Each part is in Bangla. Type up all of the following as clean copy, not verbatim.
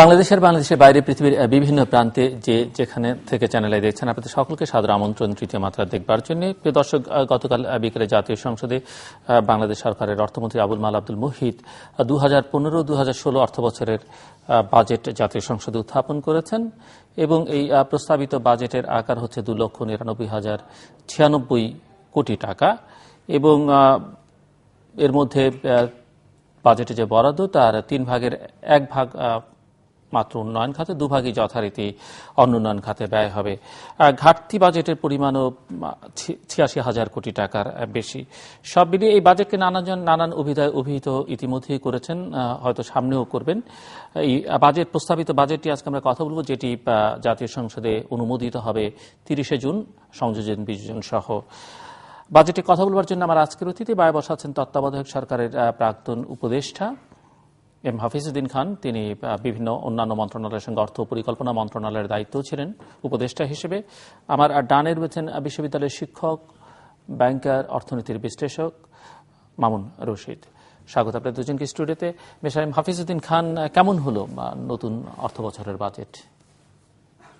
বাংলাদেশের বাইরে পৃথিবীর বিভিন্ন প্রান্তে যেখানে থেকে চ্যানেলে দেখছেন, আপনাদের সকলকে সাদর আমন্ত্রণ তৃতীয় মাত্রা দেখবার জন্য। প্রিয় দর্শক, গতকাল বিকেলে জাতীয় সংসদে বাংলাদেশ সরকারের অর্থমন্ত্রী আবুল মাল আব্দুল মুহিত 2015-2016 অর্থবছরের বাজেট জাতীয় সংসদে উত্থাপন করেছেন এবং এই প্রস্তাবিত বাজেটের আকার হচ্ছে 2,99,096 কোটি টাকা এবং এর মধ্যে বাজেটে যে বরাদ্দ তার 3 ভাগের 1 ভাগ মাত্র উন্নয়ন খাতে, 2 ভাগই যথারীতি অনুন্নয়ন খাতে ব্যয় হবে। ঘাটতি বাজেটের পরিমাণও 86,000 কোটি টাকার বেশি। সব মিলিয়ে এই বাজেটকে নানান অভিহিত ইতিমধ্যেই করেছেন, হয়তো সামনেও করবেন। এই প্রস্তাবিত বাজেটটি আজকে আমরা কথা বলবো, যেটি জাতীয় সংসদে অনুমোদিত হবে 30শে জুন, সংযোজন বিযোজন সহ। বাজেটে কথা বলবার জন্য আমার আজকের অতিথি বায়ে বসা আছেন তত্ত্বাবধায়ক সরকারের প্রাক্তন উপদেষ্টা এম হাফিজউদ্দিন খান। তিনি বিভিন্ন অন্যান্য মন্ত্রণালয়ের সঙ্গে অর্থ পরিকল্পনা মন্ত্রণালয়ের দায়িত্ব ছিলেন উপদেষ্টা হিসেবে। আমার ডানে রয়েছেন বিশ্ববিদ্যালয়ের শিক্ষক, ব্যাংকার, অর্থনীতির বিশ্লেষক মামুন রশিদ। স্বাগত আপনাদের দুজনকে স্টুডিওতে। মেসার এম হাফিজউদ্দিন খান, কেমন হলো নতুন অর্থ বছরের বাজেট?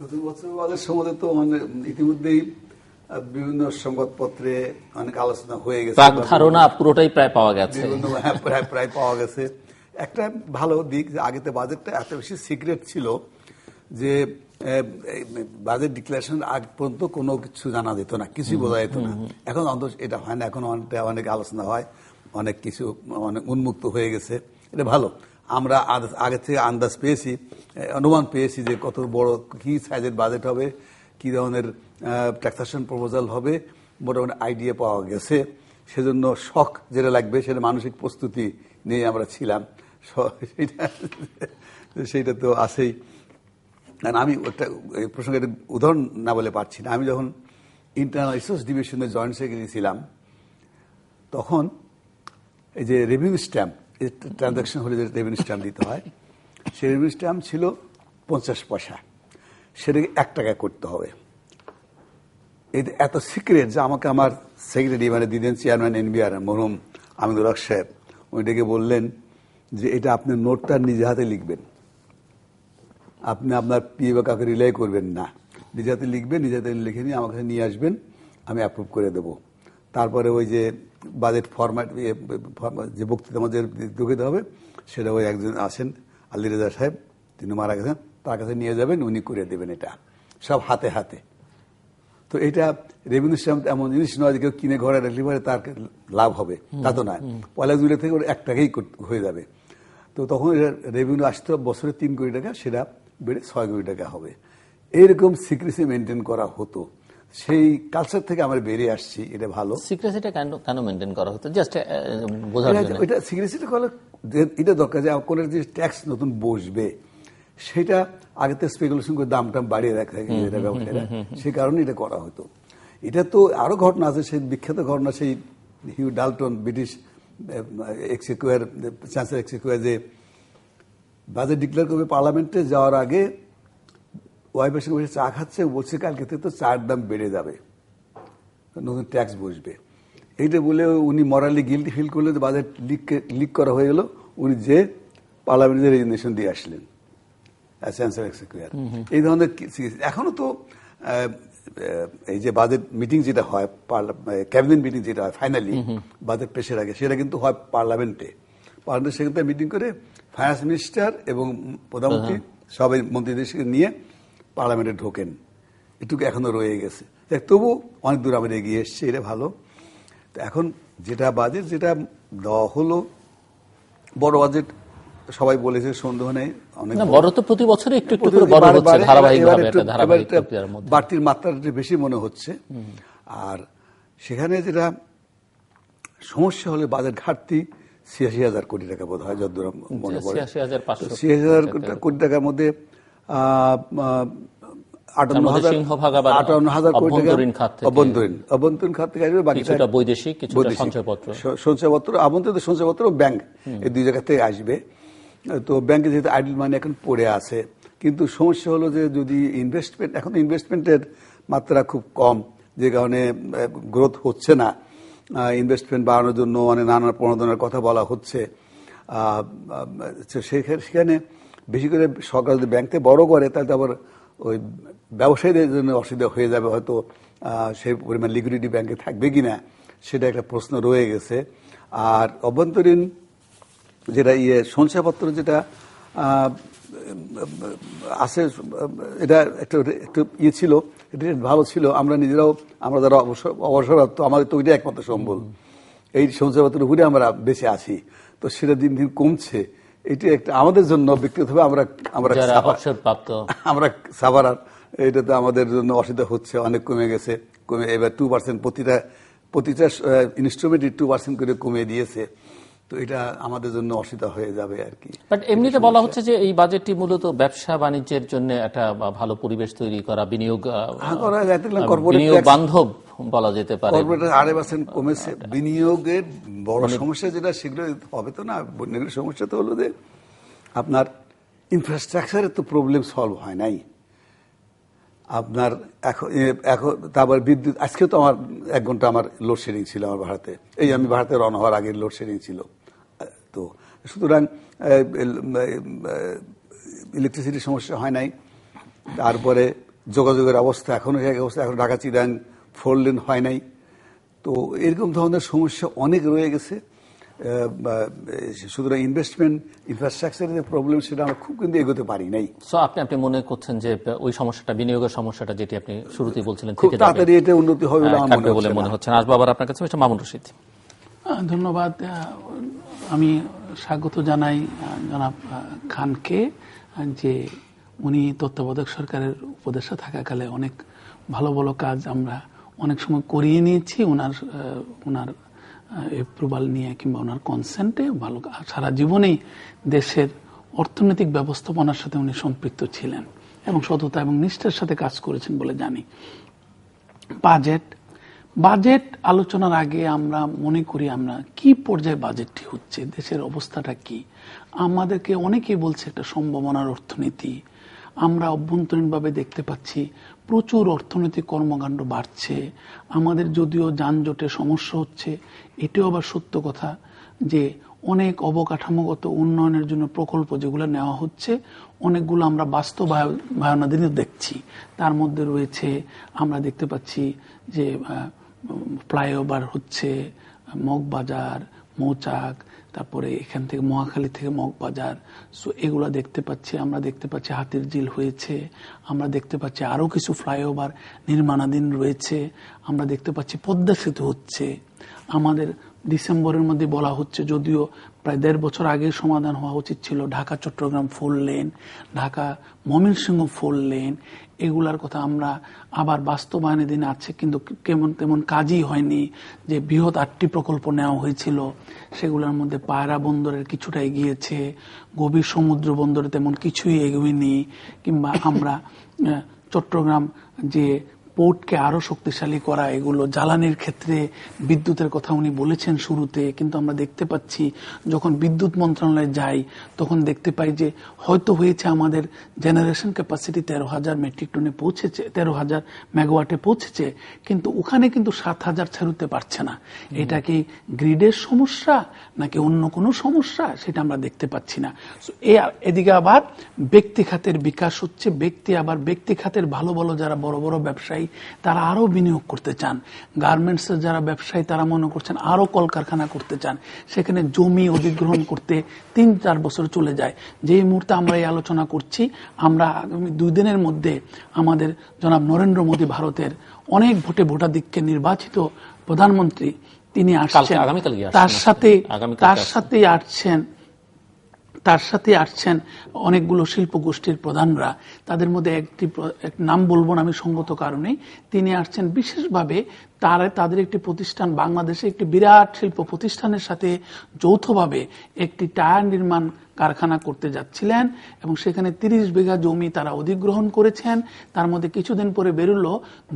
নতুন বছরের বাজেট সম্বন্ধে তো ইতিমধ্যেই বিভিন্ন সংবাদপত্রে অনেক আলোচনা হয়ে গেছে, ধারণা পুরোটাই প্রায় পাওয়া গেছে, প্রায় পাওয়া গেছে। একটা ভালো দিক যে আগেতে বাজেটটা এত বেশি সিক্রেট ছিল যে বাজেট ডিক্লারেশন আগ পর্যন্ত কোনো কিছু জানা যেত না, কিছুই বোঝা যেত না। এখন অন্তত এটা হয় না, এখন অনেক আলোচনা হয়, অনেক কিছু অনেক উন্মুক্ত হয়ে গেছে। এটা ভালো। আমরা আগে থেকে আন্দাজ পেয়েছি, অনুমান পেয়েছি যে কত বড় কি সাইজের বাজেট হবে, কি ধরনের ট্যাক্সেশন প্রপোজাল হবে, মোটামুটি আইডিয়া পাওয়া গেছে। সেজন্য শখ যেটা লাগবে সেটা মানসিক প্রস্তুতি নিয়ে আমরা ছিলাম, সেইটা তো আছেই। আমি এই প্রসঙ্গে উদাহরণ না বলে পারছি না। আমি যখন ইন্টারনাল রিসোর্স ডিভিশনের জয়েন্ট সেক্রেটারি ছিলাম, তখন এই যে রেভিনিউ স্ট্যাম্প, ট্রানজাকশন হলে যে রেভিনিউ স্ট্যাম্প দিতে হয়, সেই রেভিনিউ স্ট্যাম্প ছিল 50 পয়সা, সেটাকে 1 টাকা করতে হবে। এটা এত সিক্রেট যে আমাকে আমার সেক্রেটারি মানে দিদেন চেয়ারম্যান এনবিআর মরহুম আমিনুর হক সাহেব, ওইটাকে বললেন যে এটা আপনি নোটটা নিজে হাতে লিখবেন, আপনি আপনার পিএ বা কাউকে রিলাই করবেন না, নিজে হাতে লিখবেন, নিজে হাতে লিখে নিয়ে আমার কাছে নিয়ে আসবেন, আমি অ্যাপ্রুভ করে দেব। তারপরে ওই যে বাজেট ফরম্যাট যে বক্তৃতা আমাদের ঢুকে হবে, সেটা ওই একজন আছেন আলী রেজা সাহেব, তিনি মারা গেছেন, তার কাছে নিয়ে যাবেন, উনি করে দেবেন। এটা সব হাতে হাতে। তো এটা রেভিনিউ স্ট্যাম্প এমন জিনিস নয় যে কেউ কিনে ঘরে রাখলে পরে তার লাভ হবে, তা তো নয়। 1 জুলাই থেকে ওটা 1 টাকাই হয়ে যাবে। তো তখন রেভিনিউ আসতে বছরে 3 কোটি টাকা, সেটা বেড়ে 6 কোটি টাকা হবে। এইরকম সিক্রেসি মেনটেন করা হতো। সেই কালচার থেকে আমরা বেরিয়ে আসছি, এটা ভালো। সিক্রেসিটা কেন মেনটেন করা হতো? জাস্ট বোঝার জন্য। এটা সিক্রেসিটা হলো এটা দরকার যে কোন যে ট্যাক্স নতুন বসবে সেটা আগে থেকে স্পেকুলেশন করে দাম টাম বাড়িয়ে রাখা, সেই কারণে এটা করা হতো। এটা তো আরো ঘটনা আছে, সেই বিখ্যাত ঘটনা, সেই Hugh Dalton British executive chancellor executive যে বাজেট ডিক্লেয়ার করবে পার্লামেন্টে যাওয়ার আগে ওয়াইফের সঙ্গে বসে চা খাচ্ছে, বলছে কালকে থেকে তো চার দাম বেড়ে যাবে, নতুন ট্যাক্স বসবে। এইটা বলে উনি মরালি গিল্টি ফিল করলে যে বাজেট লিক করা হয়ে গেল, উনি যে পার্লামেন্টে রেজিগনেশন দিয়ে আসলেন চ্যান্সেলর এক্সিকিউটিভ। এই ধরনের এখনো তো এই যে বাজেট মিটিং যেটা হয়, ক্যাবিনেট মিটিং যেটা হয় ফাইনালি বাজেট পেশের আগে, সেটা কিন্তু হয় পার্লামেন্টে সেখানে মিটিং করে ফাইন্যান্স মিনিস্টার এবং প্রধানমন্ত্রী সবাই মন্ত্রীদের নিয়ে পার্লামেন্টে ঢোকেন। এটুকু এখনো রয়ে গেছে, তবু অনেক দূর আমরা এগিয়ে এসছে, এটা ভালো। তো এখন যেটা বাজেট যেটা দেওয়া হলো, বড় বাজেট সবাই বলেছে, সন্দেহ নেই অনেক বড়, তো প্রতি বছর একটু একটু করে বড় হচ্ছে ধারাবাহিকভাবে, একটা ধারাবাহিকতার মধ্যে বাড়তির মাত্রাটা বেশি মনে হচ্ছে। আর সেখানে যেটা সমস্যা হলে বাজেট ঘাটতি 86,000 কোটি টাকা বোধ হয়, যতদূর মনে পড়ে। 86,000 কোটি টাকার মধ্যে 58,000 কোটি টাকা অভ্যন্তরীণ খাত থেকে আসবে, বাকিটা বৈদেশিক সঞ্চয়পত্র, আভ্যন্তরীণ সঞ্চয়পত্র, ব্যাংক, এই 2 জায়গা থেকে আসবে। তো ব্যাংকে যেহেতু আইডল মানি এখন পড়ে আছে, কিন্তু সমস্যা হলো যে যদি ইনভেস্টমেন্ট, এখন ইনভেস্টমেন্টের মাত্রা খুব কম, যে কারণে গ্রোথ হচ্ছে না। ইনভেস্টমেন্ট বাড়ানোর জন্য নানা প্রণোদনার কথা বলা হচ্ছে। সেখানে বেশি করে সরকার যদি ব্যাংক থেকে বড় করে তাহলে তো আবার ওই ব্যবসায়ীদের জন্য অসুবিধা হয়ে যাবে, হয়তো সেই পরিমাণ লিকুইডিটি ব্যাংকে থাকবে কিনা সেটা একটা প্রশ্ন রয়ে গেছে। আর অভ্যন্তরীণ যেটা সঞ্চয়পত্র যেটা আছে, এটা একটু ছিল, এটা ভালো ছিল। আমরা নিজেরাও, আমরা যারা অবসরপ্রাপ্ত, আমাদের তো ওইটা একমাত্র সম্বল, এই সঞ্চয়পত্রের উপরে আমরা বেঁচে আছি। তো সেটা দিন দিন কমছে। এটি একটা আমাদের জন্য ব্যক্তিগতভাবে আমরা সাভারার, এটা তো আমাদের জন্য অসুবিধা হচ্ছে, অনেক কমে গেছে। এবার 2% প্রতিটা ইনস্ট্রুমেন্ট 2% করে কমিয়ে দিয়েছে। তো এটা আমাদের জন্য অসুবিধা হয়ে যাবে আর কি। বাট এমনিতে বলা হচ্ছে যে এই বাজেটটি মূলত ব্যবসা বাণিজ্যের জন্য একটা ভালো পরিবেশ তৈরি করা, বিনিয়োগ বান্ধব বলা যেতে পারে। কর্পোরেট 8% কমেছে। বিনিয়োগের বড় সমস্যা যেটা, সেগুলো হবে তো না। বিনিয়োগের সমস্যা তো হলো যে আপনার ইনফ্রাস্ট্রাকচারের তো প্রবলেম সলভ হয় নাই। আপনার এখন তারপর বিদ্যুৎ, আজকে তো আমার 1 ঘন্টা আমার লোডশেডিং ছিল আমার ভাড়াতে। এই আমি ভাড়াতে রওনা হওয়ার আগে লোডশেডিং ছিল। তো সুতরাং ইলেকট্রিসিটির সমস্যা হয় নাই। তারপরে যোগাযোগের অবস্থা এখনো এখন ঢাকা চিটাগাং 4 লেন হয় নাই। তো এরকম ধরনের সমস্যা অনেক রয়ে গেছে। সুতরাং ইনভেস্টমেন্ট ইনফ্রাস্ট্রাকচারের যে প্রবলেম, সেটা আমরা খুব কিন্তু এগোতে পারি নাই। সো আপনি মনে করছেন যে ওই সমস্যাটা, বিনিয়োগের সমস্যাটা যেটি আপনি শুরুতেই বলছিলেন, খুব তাড়াতাড়ি এটা উন্নতি হবে বলে মনে হচ্ছে না। আসবো আবার আপনার কাছে, মিস্টার মামুন রশিদ। ধন্যবাদ। আমি স্বাগত জানাই জনাব খানকে, যে উনি তত্ত্বাবধায়ক সরকারের উপদেষ্টা থাকাকালে অনেক ভালো ভালো কাজ আমরা অনেক সময় করিয়ে নিয়েছি ওনার অ্যাপ্রুভাল নিয়ে কিংবা ওনার কনসেন্টে। ভালো, সারা জীবনেই দেশের অর্থনৈতিক ব্যবস্থাপনার সাথে উনি সম্পৃক্ত ছিলেন এবং সততা এবং নিষ্ঠার সাথে কাজ করেছেন বলে জানি। বাজেট আলোচনার আগে আমরা মনে করি আমরা কি পর্যায়ে বাজেটটি হচ্ছে, দেশের অবস্থাটা কি। আমাদেরকে অনেকেই বলছে একটা সম্ভাবনার অর্থনীতি। আমরা অভ্যন্তরীণভাবে দেখতে পাচ্ছি প্রচুর অর্থনৈতিক কর্মকাণ্ড বাড়ছে। আমাদের যদিও যানজটের সমস্যা হচ্ছে, এটাও আবার সত্য কথা যে অনেক অবকাঠামোগত উন্নয়নের জন্য প্রকল্প যেগুলো নেওয়া হচ্ছে, অনেকগুলো আমরা বাস্তবায়নাধীন দেখছি। তার মধ্যে রয়েছে, আমরা দেখতে পাচ্ছি যে ফ্লাইওভার হচ্ছে, মগবাজার, মৌচাক, তারপরে এখান থেকে মহাখালী থেকে মগবাজার। সো এগুলো দেখতে পাচ্ছি। আমরা দেখতে পাচ্ছি হাতির ঝিল হয়েছে। আমরা দেখতে পাচ্ছি আরো কিছু ফ্লাইওভার নির্মাণাধীন রয়েছে। আমরা দেখতে পাচ্ছি পদ্মা সেতু হচ্ছে। আমাদের ডিসেম্বরের মধ্যে বলা হচ্ছে, যদিও প্রায় 1.5 বছর আগে সমাধান হওয়া উচিত ছিল, ঢাকা চট্টগ্রাম 4 লেন, ঢাকা ময়মনসিংহ 4 লেন। এগুলার কথা আমরা আবার বাস্তবায়নের দিন আছে, কিন্তু তেমন কাজই হয়নি। যে বৃহৎ 8টি প্রকল্প নেওয়া হয়েছিল, সেগুলোর মধ্যে পায়রা বন্দরের কিছুটা এগিয়েছে, গভীর সমুদ্র বন্দরে তেমন কিছুই এগোয়নি। কিংবা আমরা চট্টগ্রাম যে পোর্টকে আরো শক্তিশালী করা, এগুলো জ্বালানির ক্ষেত্রে বিদ্যুতের কথা উনি বলেছেন শুরুতে, কিন্তু আমরা দেখতে পাচ্ছি যখন বিদ্যুৎ মন্ত্রণালয়ে যাই তখন দেখতে পাই যে হয়তো হয়েছে আমাদের জেনারেশন ক্যাপাসিটি 13,000 মেট্রিক টনে পৌঁছেছে, 13,000 মেগাওয়াটে পৌঁছেছে, কিন্তু ওখানে কিন্তু 7,000 ছাড়তে পারছে না। এটা কি গ্রিডের সমস্যা নাকি অন্য কোনো সমস্যা, সেটা আমরা দেখতে পাচ্ছি না। এদিকে আবার ব্যক্তি খাতের বিকাশ হচ্ছে। ব্যক্তি খাতের ভালো ভালো যারা বড় বড় ব্যবসায়ী, তারা আরো বিনিয়োগ করতে চান। গার্মেন্টসের যারা ব্যবসায়ী, তারা মনে করছেন আরো কলকারখানা করতে চান। সেখানে জমি অধিগ্রহণ করতে 3-4 বছর চলে যায়। যেই মুহূর্তে আমরা এই আলোচনা করছি, আমরা আগামী 2 দিনের মধ্যে আমাদের জনাব নরেন্দ্র মোদী, ভারতের অনেক ভোটে ভোটাধিক্যে নির্বাচিত প্রধানমন্ত্রী, তিনি আসছেন। তার সাথে আসছেন অনেকগুলো শিল্প গোষ্ঠীর প্রধানরা। তাদের মধ্যে একটি নাম বলবো না আমি সঙ্গত কারণে। তিনি আসছেন বিশেষভাবে তাদের একটি প্রতিষ্ঠান, বাংলাদেশে একটি বিরাট শিল্প প্রতিষ্ঠানের সাথে যৌথভাবে একটি টায়ার নির্মাণ কারখানা করতে যাচ্ছিলেন এবং সেখানে 30 বিঘা জমি তারা অধিগ্রহণ করেছেন। তার মধ্যে কিছুদিন পরে বেরোলো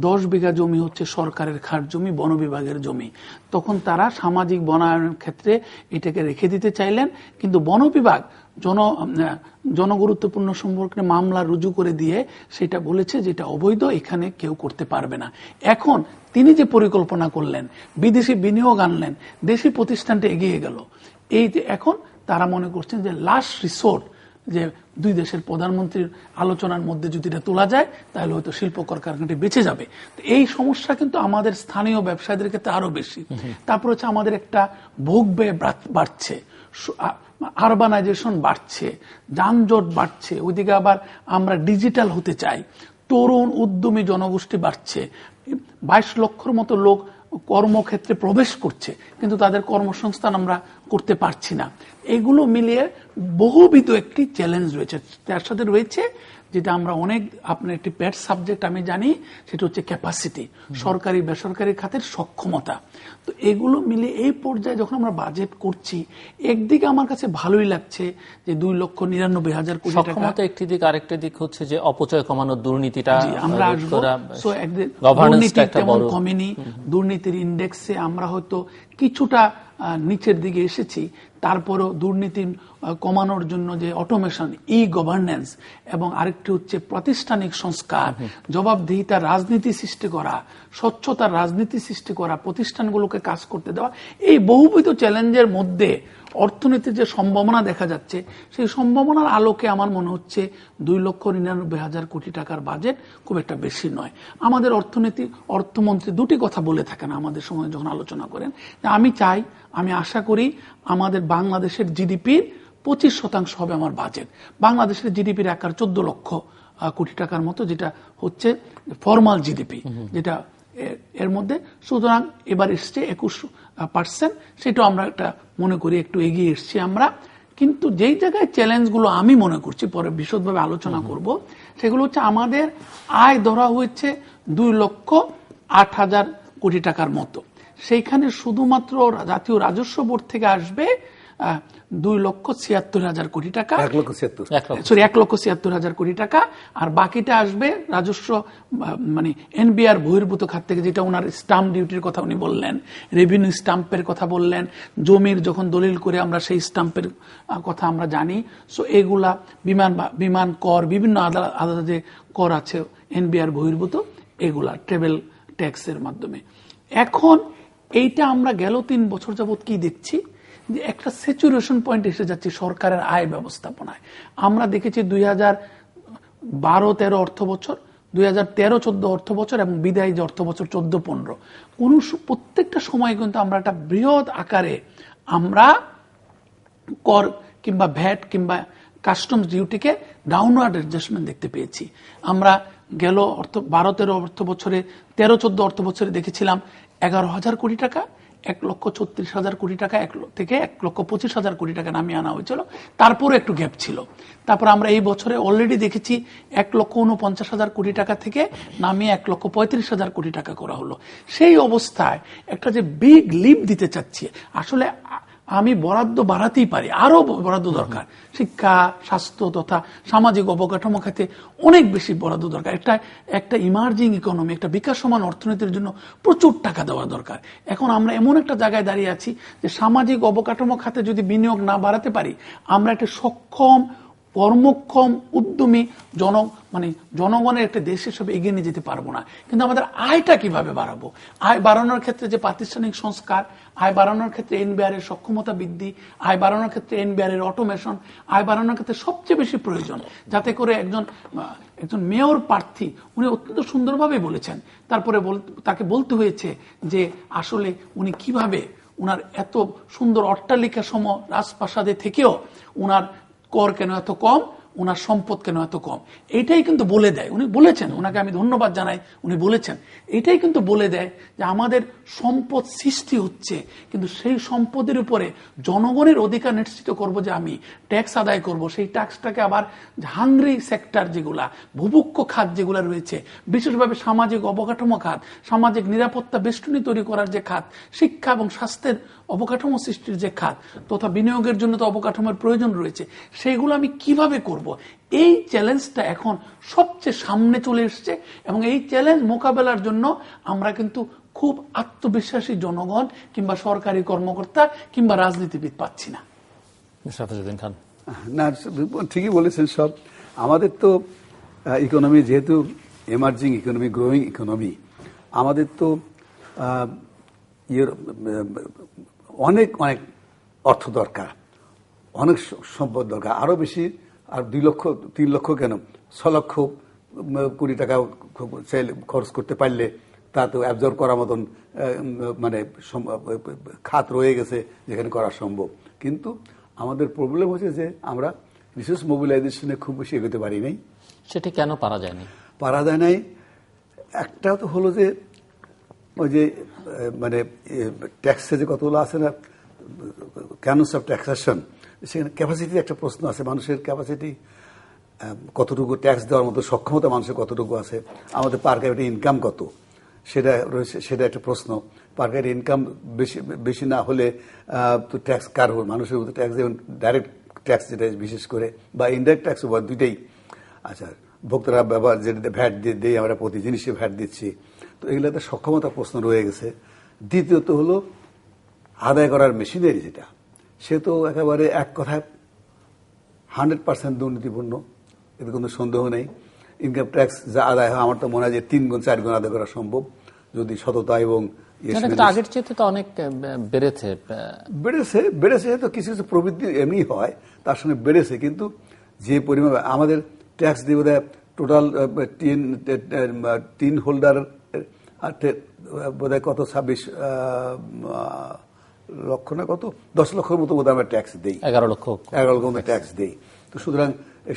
10 বিঘা জমি হচ্ছে সরকারের খাস জমি, বন বিভাগের জমি। তখন তারা সামাজিক বনায়নের ক্ষেত্রে এটাকে রেখে দিতে চাইলেন, কিন্তু বন বিভাগ জনগুরুত্বপূর্ণ সম্পর্কে মামলা রুজু করে দিয়ে সেটা বলেছে যে এটা অবৈধ, এখানে কেউ করতে পারবে না। এখন তিনি যে পরিকল্পনা করলেন, বিদেশি বিনিয়োগ আনলেন, দেশি প্রতিষ্ঠানটা এগিয়ে গেল। এই যে এখন তারা মনে করছেন যে লাস্ট রিসোর্ট যে দুই দেশের প্রধানমন্ত্রীর আলোচনার মধ্যে যদি এটা তোলা যায় তাহলে হয়তো শিল্প কলকারখানাটি বেঁচে যাবে। এই সমস্যা কিন্তু আমাদের স্থানীয় ব্যবসায়ীদের ক্ষেত্রে আরো বেশি। তারপর হচ্ছে আমাদের একটা ভোগ ব্যয় বাড়ছে, আরবানাইজেশন বাড়ছে, যানজট বাড়ছে, ওইদিকে আবার আমরা ডিজিটাল হতে চাই, তরুণ উদ্যমী জনগোষ্ঠী বাড়ছে, 22 লক্ষর মতো লোক কর্মক্ষেত্রে প্রবেশ করছে, কিন্তু তাদের কর্মসংস্থান আমরা করতে পারছি না। এগুলো মিলিয়ে বহুবিধ একটি চ্যালেঞ্জ রয়েছে। তার সাথে রয়েছে যেটা আমরা অনেক, আপনার একটি পেট সাবজেক্ট আমি জানি, সেটা হচ্ছে ক্যাপাসিটি, সরকারি বেসরকারি খাতের সক্ষমতা। তো এগুলো মিলে এই পর্যায়ে যখন আমরা বাজেট করছি, একদিকে আমার কাছে ভালোই লাগছে যে 2,99,000 কোটি টাকা সক্ষমতা একটি দিক, আরেকটা দিক হচ্ছে যে অপচয় কমানোর, দুর্নীতিটা আমরা আসবো। দুর্নীতি তেমন কমেনি, দুর্নীতির ইন্ডেক্সে আমরা হয়তো কিছুটা নিচের দিকে এসেছি, তারপরেও দুর্নীতি কমানোর জন্য যে অটোমেশন, ই গভর্নেন্স এবং আরেকটি হচ্ছে প্রাতিষ্ঠানিক সংস্কার, জবাবদিহিতার রাজনীতি সৃষ্টি করা, স্বচ্ছতার রাজনীতি সৃষ্টি করা, প্রতিষ্ঠানগুলোকে কাজ করতে দেওয়া, এই বহুবিধ চ্যালেঞ্জের মধ্যে অর্থনীতির যে সম্ভাবনা দেখা যাচ্ছে, সেই সম্ভাবনার আলোকে আমার মনে হচ্ছে 2,99,000 কোটি টাকার বাজেট খুব একটা বেশি নয়। আমাদের অর্থমন্ত্রী দুটি কথা বলে থাকেন আমাদের সময় যখন আলোচনা করেন, আমি আশা করি আমাদের বাংলাদেশের জিডিপির 25% হবে আমার বাজেট। বাংলাদেশের জিডিপির আকার 14 লক্ষ কোটি টাকার মতো, যেটা হচ্ছে ফর্মাল জিডিপি, যেটা এর মধ্যে। সুতরাং এবার এসছে 21%, সেটাও আমরা একটা মনে করি একটু এগিয়ে এসছি আমরা। কিন্তু যেই জায়গায় চ্যালেঞ্জগুলো আমি মনে করছি, পরে বিশদভাবে আলোচনা করব, সেগুলো হচ্ছে আমাদের আয় ধরা হয়েছে 2,08,000 কোটি টাকার মতো। সেইখানে শুধুমাত্র জাতীয় রাজস্ব বোর্ড থেকে আসবে 2,76,000 কোটি টাকা, 1,76,000 কোটি টাকা, আর বাকিটা আসবে রাজস্ব মানে এনবিআর বহির্ভূত খাত থেকে, যেটা ওনার স্টাম্প ডিউটির কথা উনি বললেন, রেভিনিউ স্টাম্পের কথা বললেন, জমির যখন দলিল করে আমরা সেই স্টাম্পের কথা আমরা জানি। সো এগুলা বিমান কর, বিভিন্ন আলাদা যে কর আছে এনবিআর বহির্ভূত, এগুলা ট্রেভেল ট্যাক্সের মাধ্যমে। এখন এইটা আমরা গেল 3 বছর যাবত কি দেখছি, যে একটা স্যাচুরেশন পয়েন্ট এসে যাচ্ছে সরকারের আয় ব্যবস্থাপনায়। আমরা দেখেছি 2012-13 অর্থ বছর, 2013-14 অর্থ বছর এবং বিদায়ী যে অর্থ বছর 14-15, প্রত্যেকটা সময় কিন্তু আমরা একটা বৃহৎ আকারে আমরা কর কিংবা ভ্যাট কিংবা কাস্টমস ডিউটিকে ডাউনওয়ার্ড অ্যাডজাস্টমেন্ট দেখতে পেয়েছি। আমরা গেল 12-13 অর্থ বছরে, 13-14 অর্থ বছরে দেখেছিলাম 11,000 কোটি টাকা, 1,36,000 কোটি টাকা থেকে 1,25,000 কোটি টাকা নামিয়ে আনা হয়েছিল, তারপরে একটু গ্যাপ ছিল। তারপর আমরা এই বছরে অলরেডি দেখেছি 1,49,000 কোটি টাকা থেকে নামিয়ে 1,35,000 কোটি টাকা করা হলো। সেই অবস্থায় একটা যে বিগ লিপ দিতে চাচ্ছি, আসলে আমি বরাদ্দ বাড়াতেই পারি, আরো বরাদ্দ দরকার, শিক্ষা, স্বাস্থ্য তথা সামাজিক অবকাঠামো খাতে অনেক বেশি বরাদ্দ দরকার। একটা ইমার্জিং ইকোনমি, একটা বিকাশমান অর্থনীতির জন্য প্রচুর টাকা দেওয়া দরকার। এখন আমরা এমন একটা জায়গায় দাঁড়িয়ে আছি যে সামাজিক অবকাঠামো খাতে যদি বিনিয়োগ না বাড়াতে পারি, আমরা একটা সক্ষম, কর্মক্ষম, উদ্যমী জনগণের একটা দেশ হিসেবে এগিয়ে নিয়ে যেতে পারবো না। কিন্তু আমাদের আয়টা কিভাবে বাড়াবো? আয় বাড়ানোর ক্ষেত্রে যে প্রাতিষ্ঠানিক সংস্কার, আয় বাড়ানোর ক্ষেত্রে এনবিআর এর সক্ষমতা বৃদ্ধি, আয় বাড়ানোর ক্ষেত্রে এনবিআর এর অটোমেশন, আয় বাড়ানোর ক্ষেত্রে সবচেয়ে বেশি প্রয়োজন যাতে করে একজন মেয়র প্রার্থী, উনি অত্যন্ত সুন্দরভাবে বলেছেন, তারপরে তাকে বলতে হয়েছে যে আসলে উনি কিভাবে উনার এত সুন্দর অট্টালিকা সম রাজপ্রাসাদে থেকেও উনার কর কেন এত কম, ওনার সম্পদ কেন এত কম। এইটাই কিন্তু বলে দেয়, উনি বলেছেন, ওনাকে আমি ধন্যবাদ জানাই, উনি বলেছেন এইটাই কিন্তু বলে দেয় যে আমাদের সম্পদ সৃষ্টি হচ্ছে, কিন্তু সেই সম্পদের উপরে জনগণের অধিকার নিশ্চিত করব যে আমি ট্যাক্স আদায় করব, সেই ট্যাক্সটাকে আবার হাংরি সেক্টর যেগুলা, ভুভুক্ষ খাত যেগুলা রয়েছে, বিশেষভাবে সামাজিক অবকাঠামো খাত, সামাজিক নিরাপত্তা বেষ্টনী তৈরি করার যে খাত, শিক্ষা এবং স্বাস্থ্যের অবকাঠামো সৃষ্টির যে খাত তথা বিনিয়োগের জন্য তো অবকাঠামোর প্রয়োজন রয়েছে, সেইগুলো আমি কিভাবে করব, এই চ্যালেঞ্জটা এখন সবচেয়ে সামনে চলে এসছে। এবং এই চ্যালেঞ্জ মোকাবেলার জন্য আমরা কিন্তু খুব আত্মবিশ্বাসী জনগণ কিংবা সরকারি কর্মকর্তা কিংবা রাজনীতিবিদ পাচ্ছি না। সাফাজউদ্দিন খান, না ঠিকই বলেছেন সব। আমাদের তো ইকোনমি যেহেতু এমার্জিং ইকোনমি, গ্রোয়িং ইকোনমি, আমাদের তো অনেক অনেক অর্থ দরকার, অনেক সম্পদ দরকার, আরো বেশি আর 3 লক্ষ কেন 6 লক্ষ কোটি টাকা খরচ করতে পারলে তা তো অ্যাবজর্ব করার মতন মানে খাত রয়ে গেছে যেখানে করা সম্ভব। কিন্তু আমাদের প্রবলেম হচ্ছে যে আমরা রিসোর্স মোবিলাইজেশনে খুব বেশি এগোতে পারি নাই। সেটি কেন পারা যায়নি? পারা যায় নাই একটা তো হলো যে ওই যে মানে ট্যাক্সে যে কতগুলো আছে না, ক্যানস অফ ট্যাক্সেশন, সেখানে ক্যাপাসিটির একটা প্রশ্ন আছে। মানুষের ক্যাপাসিটি কতটুকু ট্যাক্স দেওয়ার মতো সক্ষমতা মানুষের কতটুকু আছে, আমাদের পার ক্যাপিটা ইনকাম কত সেটা রয়েছে, সেটা একটা প্রশ্ন। পার ক্যাপিটা ইনকাম বেশি না হলে তো ট্যাক্স কার মানুষের মধ্যে ট্যাক্স, যেমন ডাইরেক্ট ট্যাক্স যেটা বিশেষ করে বা ইনডাইরেক্ট ট্যাক্স দুইটাই। আচ্ছা, ভোক্তারা ব্যবহার যেটা ভ্যাট দিয়ে আমরা প্রতি জিনিসে ভ্যাট দিচ্ছি, তো এগুলোতে সক্ষমতা প্রশ্ন রয়ে গেছে। দ্বিতীয়ত হলো আদায় করার মেশিনারি যেটা, সে তো একেবারে এক কথায় 100% দুর্নীতিপূর্ণ, এতে কোনো সন্দেহ নেই। ইনকাম ট্যাক্স যা আদায় হয় আমার তো মনে হয় যে 3 গুণ 4 গুণ আদায় করা সম্ভব যদি সততা এবং আগের চেয়ে তো অনেক বেড়েছে। তো কিছু কিছু প্রবৃদ্ধি এমনি হয়, তার সঙ্গে বেড়েছে। কিন্তু যে পরিমাণ আমাদের ট্যাক্স দিয়ে বোধহয় টোটাল টিন হোল্ডার বোধহয় কত 26 লক্ষ না কত 10 লক্ষের মতো বোধহয় আমরা ট্যাক্স দিই, 11 লক্ষ মতো ট্যাক্স দিই। তো সুতরাং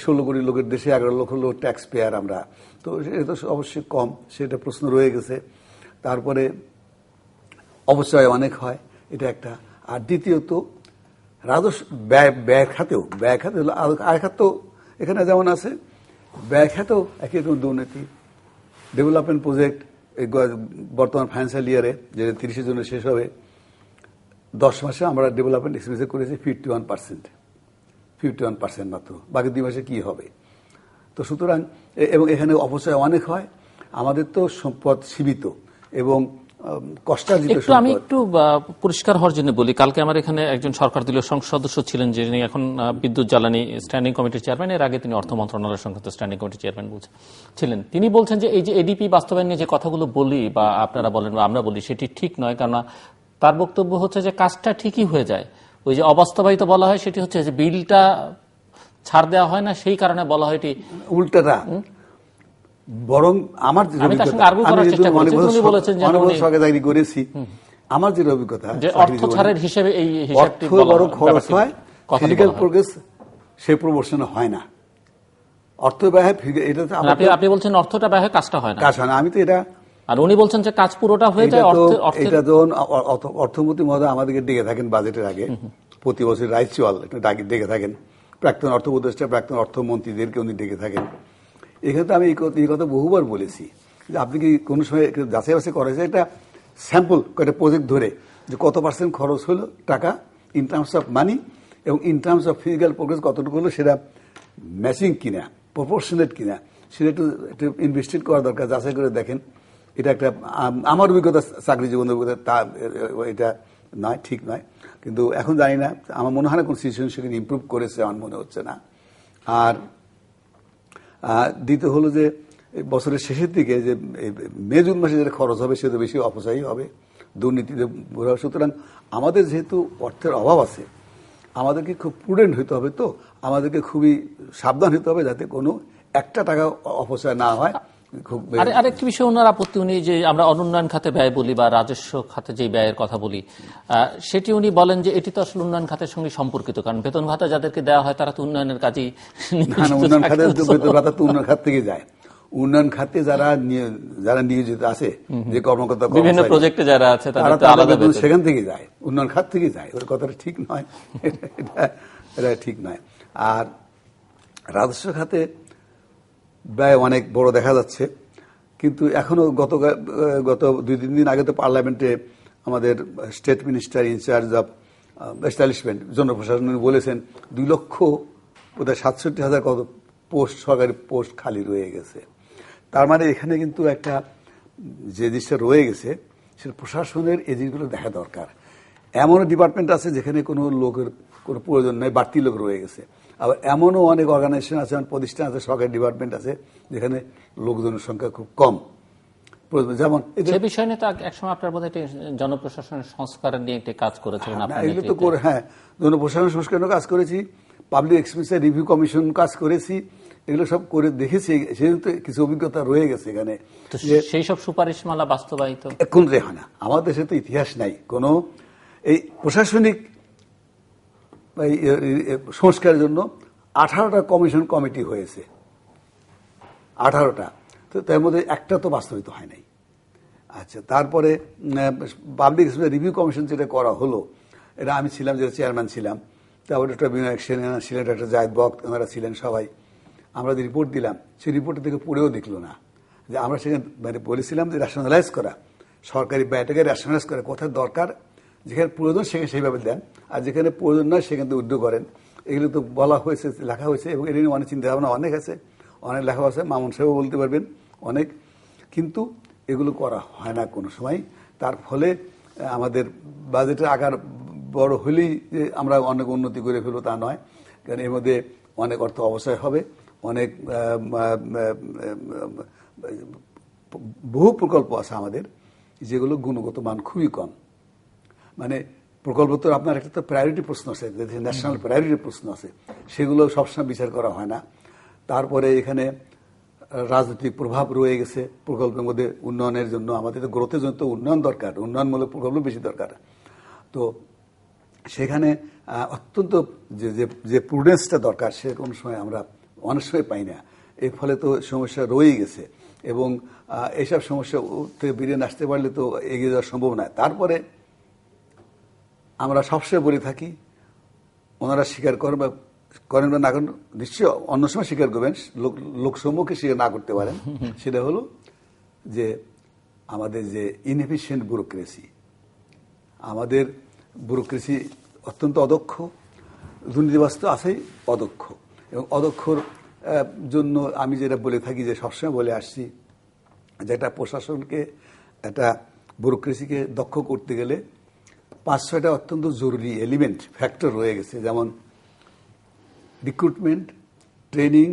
16 কোটি লোকের দেশে 11 লক্ষ লোক ট্যাক্স পেয়ার আমরা, তো এটা তো অবশ্যই কম, সেটা প্রশ্ন রয়ে গেছে। তারপরে অবশ্যই অনেক হয়, এটা একটা। আর দ্বিতীয়ত রাজস্ব ব্যয় খাতেও হলো আয় খাত এখানে যেমন আছে, ব্যয় খাতেও একই রকম দুর্নীতি। ডেভেলপমেন্ট প্রজেক্ট বর্তমান ফাইন্যান্সিয়াল ইয়ারে যে 30 জুনে শেষ হবে, 10 মাসে আমরা ডেভেলপমেন্ট এক্সপেন্ডিচার করেছি 51% মাত্র, বাকি 2 মাসে কি হবে? তো সুতরাং এবং এখানে অপচয় অনেক হয়। আমাদের তো সম্পদ সীমিত এবং কষ্টার্জিত সম্পদ। আমি একটু পরিষ্কার হওয়ার জন্য বলি, কালকে আমার এখানে একজন সরকার দলীয় সংসদ সদস্য ছিলেন, যিনি এখন বিদ্যুৎ জ্বালানি স্ট্যান্ডিং কমিটির চেয়ারম্যান, এর আগে তিনি অর্থ মন্ত্রণালয় সংক্রান্ত স্ট্যান্ডিং কমিটির চেয়ারম্যান ছিলেন। তিনি বলছেন যে এই যে এডিপি বাস্তবায়ন নিয়ে যে কথাগুলো বলি বা আপনারা বলেন বা আমরা বলি, সেটি ঠিক নয়। কেননা তার বক্তব্য হচ্ছে যে কাজটা ঠিকই হয়ে যায়, ওই যে অবাস্তবায়িত বলা হয় সেটি হচ্ছে যে বিলটা ছাড় দেওয়া হয় না, সেই কারণে বলা হয় এটি উল্টাটা। বরং আমার যে অভিজ্ঞতা, চাকরি করেছি, আমার যেটা অভিজ্ঞতা, অর্থ ছাড়ের হিসেবে এই হিসাবটি বড় খরচ হয়, ফিজিক্যাল প্রোগ্রেস সেই প্রপোর্শনে হয় না। অর্থ ব্যয় আপনি বলছেন অর্থটা ব্যয় হয়, কাজটা হয় না। আমি তো এটা, আর উনি বলছেন যে কাজ পুরোটা হয়ে যায়। এটা যখন অর্থমন্ত্রী মহোদয় আমাদেরকে ডেকে থাকেন বাজেটের আগে, প্রতি বছর রাইচুয়াল ডেকে থাকেন, প্রাক্তন অর্থ উপদেষ্টা প্রাক্তন অর্থমন্ত্রীদেরকে উনি ডেকে থাকেন। এখানে তো আমি এই কথা বহুবার বলেছি যে আপনি কি কোনো সময় যাচাই বাছাই করা যায় একটা স্যাম্পল, একটা প্রজেক্ট ধরে যে কত % খরচ হলো টাকা ইন টার্মস অফ মানি এবং in terms of physical progress কতটুকু হলো, সেটা ম্যাচিং কিনা, প্রপোর্শনেট কিনা, সেটা একটু ইনভেস্টিগেট করা দরকার, যাচাই করে দেখেন। এটা একটা আমার অভিজ্ঞতা, চাকরি জীবনের অভিজ্ঞতা, তা এটা নয়, ঠিক নয়। কিন্তু এখন জানি না, আমার মনে হয় না কোন সিচুয়েশন সেখানে ইমপ্রুভ করেছে, আমার মনে হচ্ছে না। আর দ্বিতীয় হলো যে বছরের শেষের দিকে যে মে জুন মাসে যেটা খরচ হবে সেটা বেশি অপচয়ই হবে, দুর্নীতিতে ভরা। সুতরাং আমাদের যেহেতু অর্থের অভাব আছে, আমাদেরকে খুব প্রুডেন্ট হতে হবে, তো আমাদেরকে খুবই সাবধান হতে হবে যাতে কোনো একটা টাকা অপচয় না হয়। আরেকটি বিষয় ওনার আপত্তি, উনি যে আমরা অনুন্নয়ন খাতে ব্যয় বলি বা রাজস্ব খাতে যে ব্যয়ের কথা বলি, সেটি উনি বলেন যে এটি তো আসলে উন্নয়ন খাতের সঙ্গে সম্পর্কিত, কারণ বেতন ভাতা যাদেরকে দেওয়া হয় তারা তো উন্নয়নের কাজেই। উন্নয়ন খাতের বেতন ভাতা তো উন্নয়ন খাত থেকে যায়। উন্নয়ন খাতে যারা নিয়োজিত আছে, যে কর্মকর্তা বিভিন্ন প্রজেক্টে যারা আছে, তারা সেখান থেকে যায়, উন্নয়ন খাত থেকে যায়। ওর কথাটা ঠিক নয়, এটা ঠিক নয়। আর রাজস্ব খাতে ব্যয় অনেক বড় দেখা যাচ্ছে, কিন্তু এখনো গত 2-3 দিন আগে তো পার্লামেন্টে আমাদের state minister in charge of establishment জনপ্রশাসন বলেছেন 2,67,000 কত পোস্ট, সরকারি পোস্ট খালি রয়ে গেছে। তার মানে এখানে কিন্তু একটা যে জিনিসটা রয়ে গেছে সেটা প্রশাসনের এই জিনিসগুলো দেখা দরকার। এমনও ডিপার্টমেন্ট আছে যেখানে কোনো লোকের কোনো প্রয়োজন নেই, বাড়তি লোক রয়ে গেছে। আবার এমনও অনেক অর্গানাইজেশন আছে, প্রতিষ্ঠান আছে, সরকারি ডিপার্টমেন্ট আছে যেখানে লোকজনের সংখ্যা খুব কম। যেমন এই বিষয় নিয়ে তো একসময় আপনার বোধহয় জনপ্রশাসনের সংস্কার নিয়ে একটি কাজ করেছিলেন। এগুলো তো করে, হ্যাঁ, জনপ্রশাসন সংস্কার নিয়ে কাজ করেছি। পাবলিক এক্সপেন্ডিচার রিভিউ কমিশন কাজ করেছি, এগুলো সব করে দেখেছি, সেহেতু কিছু অভিজ্ঞতা রয়ে গেছে এখানে। সেই সব সুপারিশমালা বাস্তবায়িত কোন হয় না, আমাদের দেশে তো ইতিহাস নাই কোনো এই প্রশাসনিক সংস্কারের জন্য। 18টা কমিশন কমিটি হয়েছে, 18টা, তো তার মধ্যে একটা তো বাস্তবিত হয় নাই। আচ্ছা, তারপরে পাবলিক রিভিউ কমিশন যেটা করা হলো, এটা আমি ছিলাম, যেটা চেয়ারম্যান ছিলাম, তারপরে একটা বিনায়ক সেন ছিলেন, একটা জায়েদ বক্ত, ওনারা ছিলেন সবাই। আমরা যে রিপোর্ট দিলাম, সেই রিপোর্টের দিকে পড়েও দেখলো না যে আমরা সেখানে মানে বলেছিলাম যে রেশনালাইজ করা, সরকারি ব্যয়টাকে রেশনালাইজ করা, কোথায় দরকার, যেখানে প্রয়োজন সেখানে সেইভাবে দেন, আর যেখানে প্রয়োজন নয় সেখান থেকে উদ্যোগ করেন। এগুলো তো বলা হয়েছে, লেখা হয়েছে, এবং এটা নিয়ে অনেক চিন্তা ভাবনা অনেক আছে, অনেক লেখা আছে, মামুন সাহেবও বলতে পারবেন অনেক, কিন্তু এগুলো করা হয় না কোনো সময়। তার ফলে আমাদের বাজেটের আকার বড় হলেই যে আমরা অনেক উন্নতি করে ফেলবো তা নয়, কারণ এর মধ্যে অনেক অর্থ অপচয় হবে, অনেক বহু প্রকল্প আছে আমাদের যেগুলো গুণগত মান খুবই কম। মানে প্রকল্প তো আপনার একটা তো প্রায়োরিটি প্রশ্ন আছে, ন্যাশনাল প্রায়োরিটি প্রশ্ন আছে, সেগুলো সবসময় বিচার করা হয় না। তারপরে এখানে রাজনৈতিক প্রভাব রয়ে গেছে প্রকল্পের মধ্যে। উন্নয়নের জন্য আমাদের তো গ্রোথের জন্য তো উন্নয়ন দরকার, উন্নয়নমূলক প্রকল্প বেশি দরকার। তো সেখানে অত্যন্ত যে প্রুডেন্সটা দরকার সে কোনো সময় আমরা অনেক সময় পাই না। এর ফলে তো সমস্যা রয়েই গেছে, এবং এইসব সমস্যা থেকে বেরিয়ে আসতে পারলে তো এগিয়ে যাওয়া সম্ভব নয়। তারপরে আমরা সবসময় বলে থাকি, ওনারা স্বীকার করেন বা না করেন, নিশ্চয়ই অন্য সময় স্বীকার করবেন, লোকসমূহকে স্বীকার না করতে পারেন, সেটা হলো যে আমাদের যে ইনএফিশিয়েন্ট ব্যুরোক্রেসি, আমাদের ব্যুরোক্রেসি অত্যন্ত অদক্ষ, দুর্নীতিবাজ আছেই অদক্ষ, এবং অদক্ষর জন্য আমি যেটা বলে থাকি, যে সবসময় বলে আসছি, যে একটা প্রশাসনকে, একটা ব্যুরোক্রেসিকে দক্ষ করতে গেলে 5-6টা অত্যন্ত জরুরি এলিমেন্ট, ফ্যাক্টর রয়ে গেছে, যেমন recruitment, training,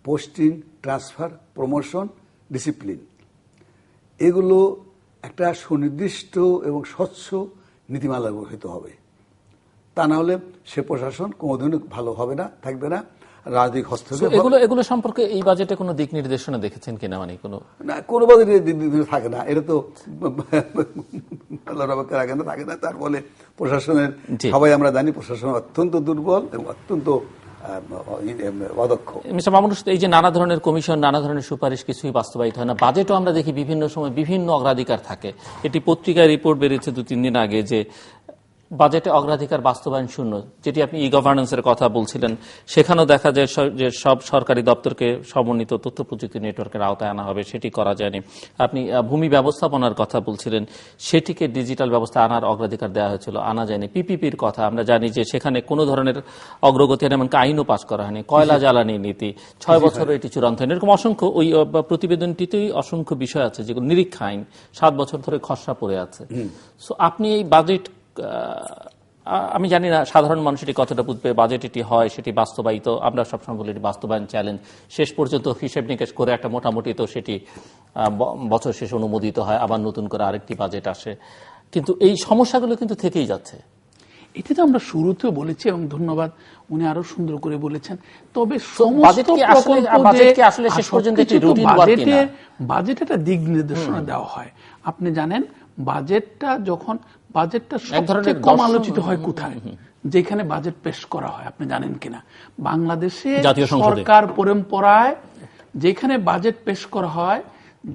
posting, transfer, promotion, discipline. এগুলো একটা সুনির্দিষ্ট এবং স্বচ্ছ নীতিমালা হতে হবে, তা না হলে সে প্রশাসন কোনোদিনও ভালো হবে না, থাকবে না। রাজনৈতিক হস্তক্ষেপ, এগুলো সম্পর্কে এই বাজেটে কোনো দিক নির্দেশনা দেখেছেন কিনা? মানে কোনো বাজেটে থাকে না, এটা তো থাকে না। তার ফলে প্রশাসনের, সবাই আমরা জানি প্রশাসন অত্যন্ত দুর্বল এবং অত্যন্ত অদক্ষ। মিস্টার মামুন, এই যে নানা ধরনের কমিশন, নানা ধরনের সুপারিশ, কিছুই বাস্তবায়িত হয় না। বাজেটও আমরা দেখি বিভিন্ন সময় বিভিন্ন অগ্রাধিকার থাকে। এটি পত্রিকায় রিপোর্ট বেরিয়েছে 2-3 দিন আগে যে বাজেটে অগ্রাধিকার বাস্তবায়ন শূন্য, যেটি আপনি ই গভর্নেন্সের কথা বলছিলেন। সেখানেও দেখা যায় যে সব সরকারি দপ্তরকে সমন্বিত তথ্য প্রযুক্তি নেটওয়ার্কের আওতায় আনা হবে, সেটি করা যায়নি। আপনি ভূমি ব্যবস্থাপনার কথা বলছিলেন, সেটিকে ডিজিটাল ব্যবস্থা আনার অগ্রাধিকার দেওয়া হয়েছিল, আনা যায়নি। পিপিপির কথা আমরা জানি যে সেখানে কোনো ধরনের অগ্রগতি, এমনকি আইনও পাস করা হয়নি। কয়লা জ্বালানি নীতি 6 বছরে এটি চূড়ান্ত হয়নি। এরকম অসংখ্য, ওই প্রতিবেদনটিতেই অসংখ্য বিষয় আছে যেগুলো নিরীক্ষা আইন 7 বছর ধরে খসড়া পড়ে আছে। সো আপনি এই বাজেট, আমি জানি না সাধারণ মানুষ এটি কতটা বুঝবে, বাজেট এটি হয়, সেটি বাস্তবায়িত, আমরা সবসময় বলি এটি বাস্তবায়ন চ্যালেঞ্জ। শেষ পর্যন্ত হিসেব নিকেশ করে একটা মোটামুটি তো সেটি বছর শেষে অনুমোদিত হয়, আবার নতুন করে আরেকটি বাজেট আসে, কিন্তু এই সমস্যাগুলো কিন্তু থেকেই যাচ্ছে। এটি তো আমরা শুরুতেও বলেছি, এবং ধন্যবাদ, উনি আরো সুন্দর করে বলেছেন। তবে বাজেটে একটা দিক নির্দেশনা দেওয়া হয়। আপনি জানেন, বাজেটটা সবচেয়ে কম আলোচিত হয় কোথায়? যেখানে বাজেট পেশ করা হয়। আপনি জানেন কিনা, বাংলাদেশে সরকার পরম্পরায় যেখানে বাজেট পেশ করা হয়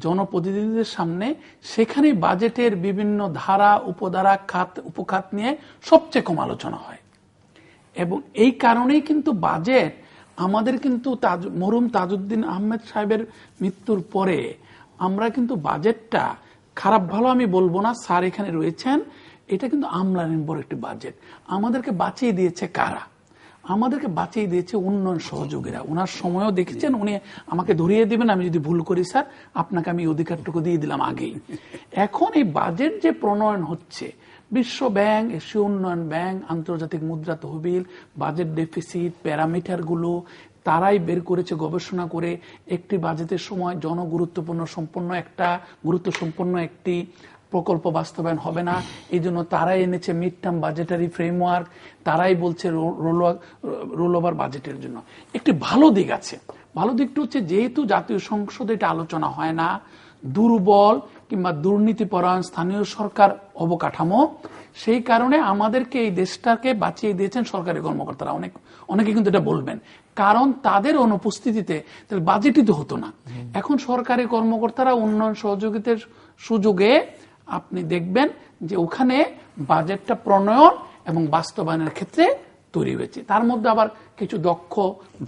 জনপ্রতিনিধিদের সামনে, সেখানে বাজেটের বিভিন্ন ধারা, উপধারা, খাত, উপখাত নিয়ে সবচেয়ে কম আলোচনা হয়। এবং এই কারণেই কিন্তু বাজেট আমাদের কিন্তু মরহুম তাজউদ্দিন আহমেদ সাহেবের মৃত্যুর পরে আমরা কিন্তু বাজেটটা খারাপ ভালো আমি বলবো না, স্যার এখানে রয়েছেন, এটা কিন্তু আমলার একটি বাজেট। আমাদেরকে বাঁচিয়ে দিয়েছে কারা? আমাদেরকে বাঁচিয়ে দিয়েছে উন্নয়ন সহযোগীরা। ওনার সময়ও দেখেছেন, উনি আমাকে ধরিয়ে দিবেন আমি যদি ভুল করি, স্যার আপনাকে আমি অধিকারটুকু দিয়ে দিলাম আগেই। এখন এই বাজেট যে প্রণয়ন হচ্ছে, বিশ্ব ব্যাংক, এশীয় উন্নয়ন ব্যাংক, আন্তর্জাতিক মুদ্রা তহবিল, বাজেট ডেফিসিট প্যারামিটারগুলো তারাই বের করেছে গবেষণা করে। একটি বাজেটের সময় গুরুত্ব সম্পন্ন একটি প্রকল্প বাস্তবায়ন হবে না। এই জন্য তারাই এনেছে মিড টার্ম বাজেটারি ফ্রেমওয়ার্ক, তারাই বলছে রোল ওভার বাজেটের জন্য। একটি ভালো দিক আছে, ভালো দিকটা হচ্ছে যেহেতু জাতীয় সংসদে এটা আলোচনা হয় না, দুর্বল কিংবা দুর্নীতিপরায়ণ স্থানীয় সরকার অবকাঠামো, সেই কারণে আমাদেরকে এই দেশটাকে বাঁচিয়ে দিয়েছেন সরকারি কর্মকর্তারা। অনেকে কিন্তু এটা বলবেন, কারণ তাদের অনুপস্থিতিতে বাজেটই তো হতো না। এখন সরকারি কর্মকর্তারা উন্নয়ন সহযোগিতার সুযোগে আপনি দেখবেন যে ওখানে বাজেটটা প্রণয়ন এবং বাস্তবায়নের ক্ষেত্রে তৈরি হয়েছে। তার মধ্যে আবার কিছু দক্ষ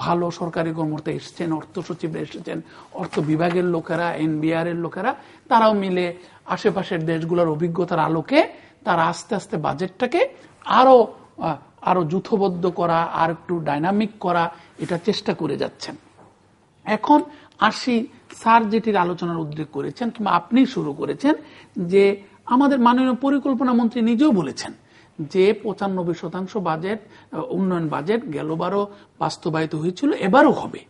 ভালো সরকারি কর্মকর্তা এসেছেন, অর্থ সচিবরা এসেছেন, অর্থ বিভাগের লোকেরা, এনবিআর এর লোকেরা, তারাও মিলে আশেপাশের দেশগুলোর অভিজ্ঞতার আলোকে তারা আস্তে আস্তে বাজেটটাকে আরো যূথবদ্ধ করা, আর একটু ডাইনামিক করা, এটা চেষ্টা করে যাচ্ছেন। এখন স্যার যেটির আলোচনার উদ্যোগ করেছেন কিংবা আপনি শুরু করেছেন, যে আমাদের মাননীয় পরিকল্পনা মন্ত্রী নিজেও বলেছেন যে 95% বাজেট উন্নয়ন বাজেট গেলবারও বাস্তবায়িত হয়েছিল, এবারও হবে।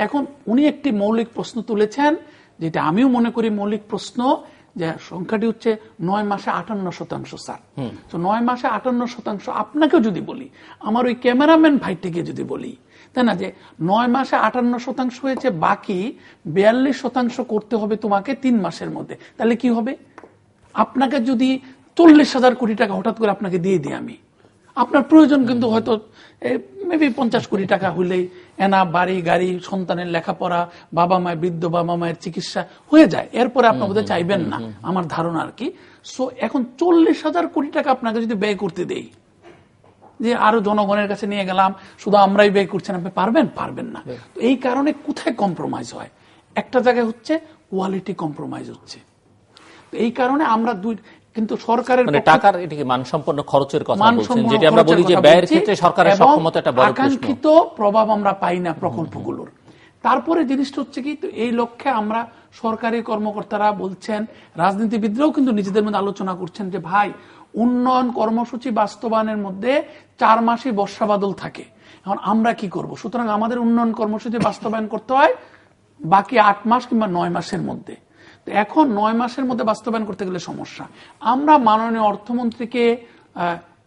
এখন উনি একটি মৌলিক প্রশ্ন তুলেছেন, যেটা আমিও মনে করি মৌলিক প্রশ্ন, যে সংখ্যাটি হচ্ছে 9 মাসে 58%। স্যার, তো 9 মাসে 58%, আপনাকেও যদি বলি, আমার ওই ক্যামেরাম্যান ভাইটিকে যদি বলি, তাই না, যে 9 মাসে 58% হয়েছে, বাকি 42% করতে হবে তোমাকে 3 মাসের মধ্যে, তাহলে কি হবে? আপনাকে যদি 40,000 কোটি টাকা হঠাৎ করে আপনাকে দিয়ে দিই আমি, আপনার প্রয়োজন কিন্তু হয়তো মেবি 50 কোটি টাকা হইলেই এনা বাড়ি গাড়ি, সন্তানের লেখাপড়া, বাবা মায়ের বৃদ্ধ বাবা মায়ের চিকিৎসা হয়ে যায়, এরপরে আপনি বোধহয় চাইবেন না, আমার ধারণা আর কি। সো এখন 40,000 কোটি টাকা আপনাকে যদি ব্যয় করতে দেই, যে আরো জনগণের কাছে নিয়ে গেলাম, শুধু আমরাই ব্যয় করছেন, আপনি পারবেন না। তো এই কারণে কোথায় কম্প্রোমাইজ হয়? একটা জায়গায় হচ্ছে কোয়ালিটি কম্প্রোমাইজ হচ্ছে। তো এই কারণে আমরা কিন্তু সরকারের টাকার এটিকে মানসম্পন্ন খরচের কথা বলছেন, যেটা আমরা বলি যে ব্যয়ের ক্ষেত্রে সরকারের সক্ষমতা একটা বড় প্রশ্ন। আকাঙ্ক্ষিত প্রভাব আমরা পাই না প্রকল্পগুলোর। তারপরে জিনিসটা হচ্ছে কি, তো এই লক্ষ্যে আমরা সরকারি কর্মকর্তারা বলছেন, রাজনীতিবিদরাও কিন্তু নিজেদের মধ্যে আলোচনা করছেন যে ভাই, উন্নয়ন কর্মসূচি বাস্তবায়নের মধ্যে 4 মাসই বর্ষা বাদল থাকে, এখন আমরা কি করব? সুতরাং আমাদের উন্নয়ন কর্মসূচি বাস্তবায়ন করতে হয় বাকি 8 মাস কিংবা 9 মাসের মধ্যে। এখন 9 মাসের মধ্যে বাস্তবায়ন করতে গেলে সমস্যা। আমরা মাননীয় অর্থমন্ত্রীকে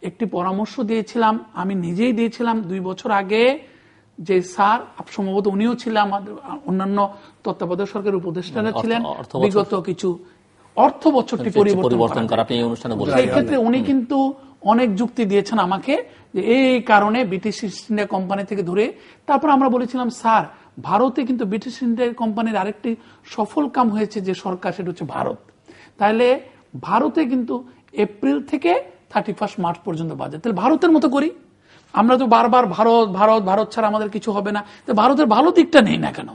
একটি পরামর্শ দিয়েছিলাম, আমি নিজেই দিয়েছিলাম 2 বছর আগে, যে স্যার সম্ভবত উনিও ছিলেন, আমাদের অন্যান্য তত্ত্বাবধায়ক সরকারের উপদেষ্টারা ছিলেন, বিগত কিছু অর্থ বছরটি পরিবর্তন করা, সেই ক্ষেত্রে উনি কিন্তু অনেক যুক্তি দিয়েছেন আমাকে, যে এই কারণে ব্রিটিশ ইস্ট ইন্ডিয়া কোম্পানি থেকে ধরে, তারপর আমরা বলেছিলাম স্যার, ভারতে কিন্তু ব্রিটিশ ইন্ডিয়া কোম্পানির আরেকটি সফল কাম হয়েছে যে সরকার, সেটা হচ্ছে ভারত। তাহলে ভারতে কিন্তু এপ্রিল থেকে 31 মার্চ পর্যন্ত বাজেট, তাহলে ভারতের মতো করি আমরা। তো বারবার ভারত ছাড়া আমাদের কিছু হবে না, তো ভারতের ভালো দিকটা নেই না কেন?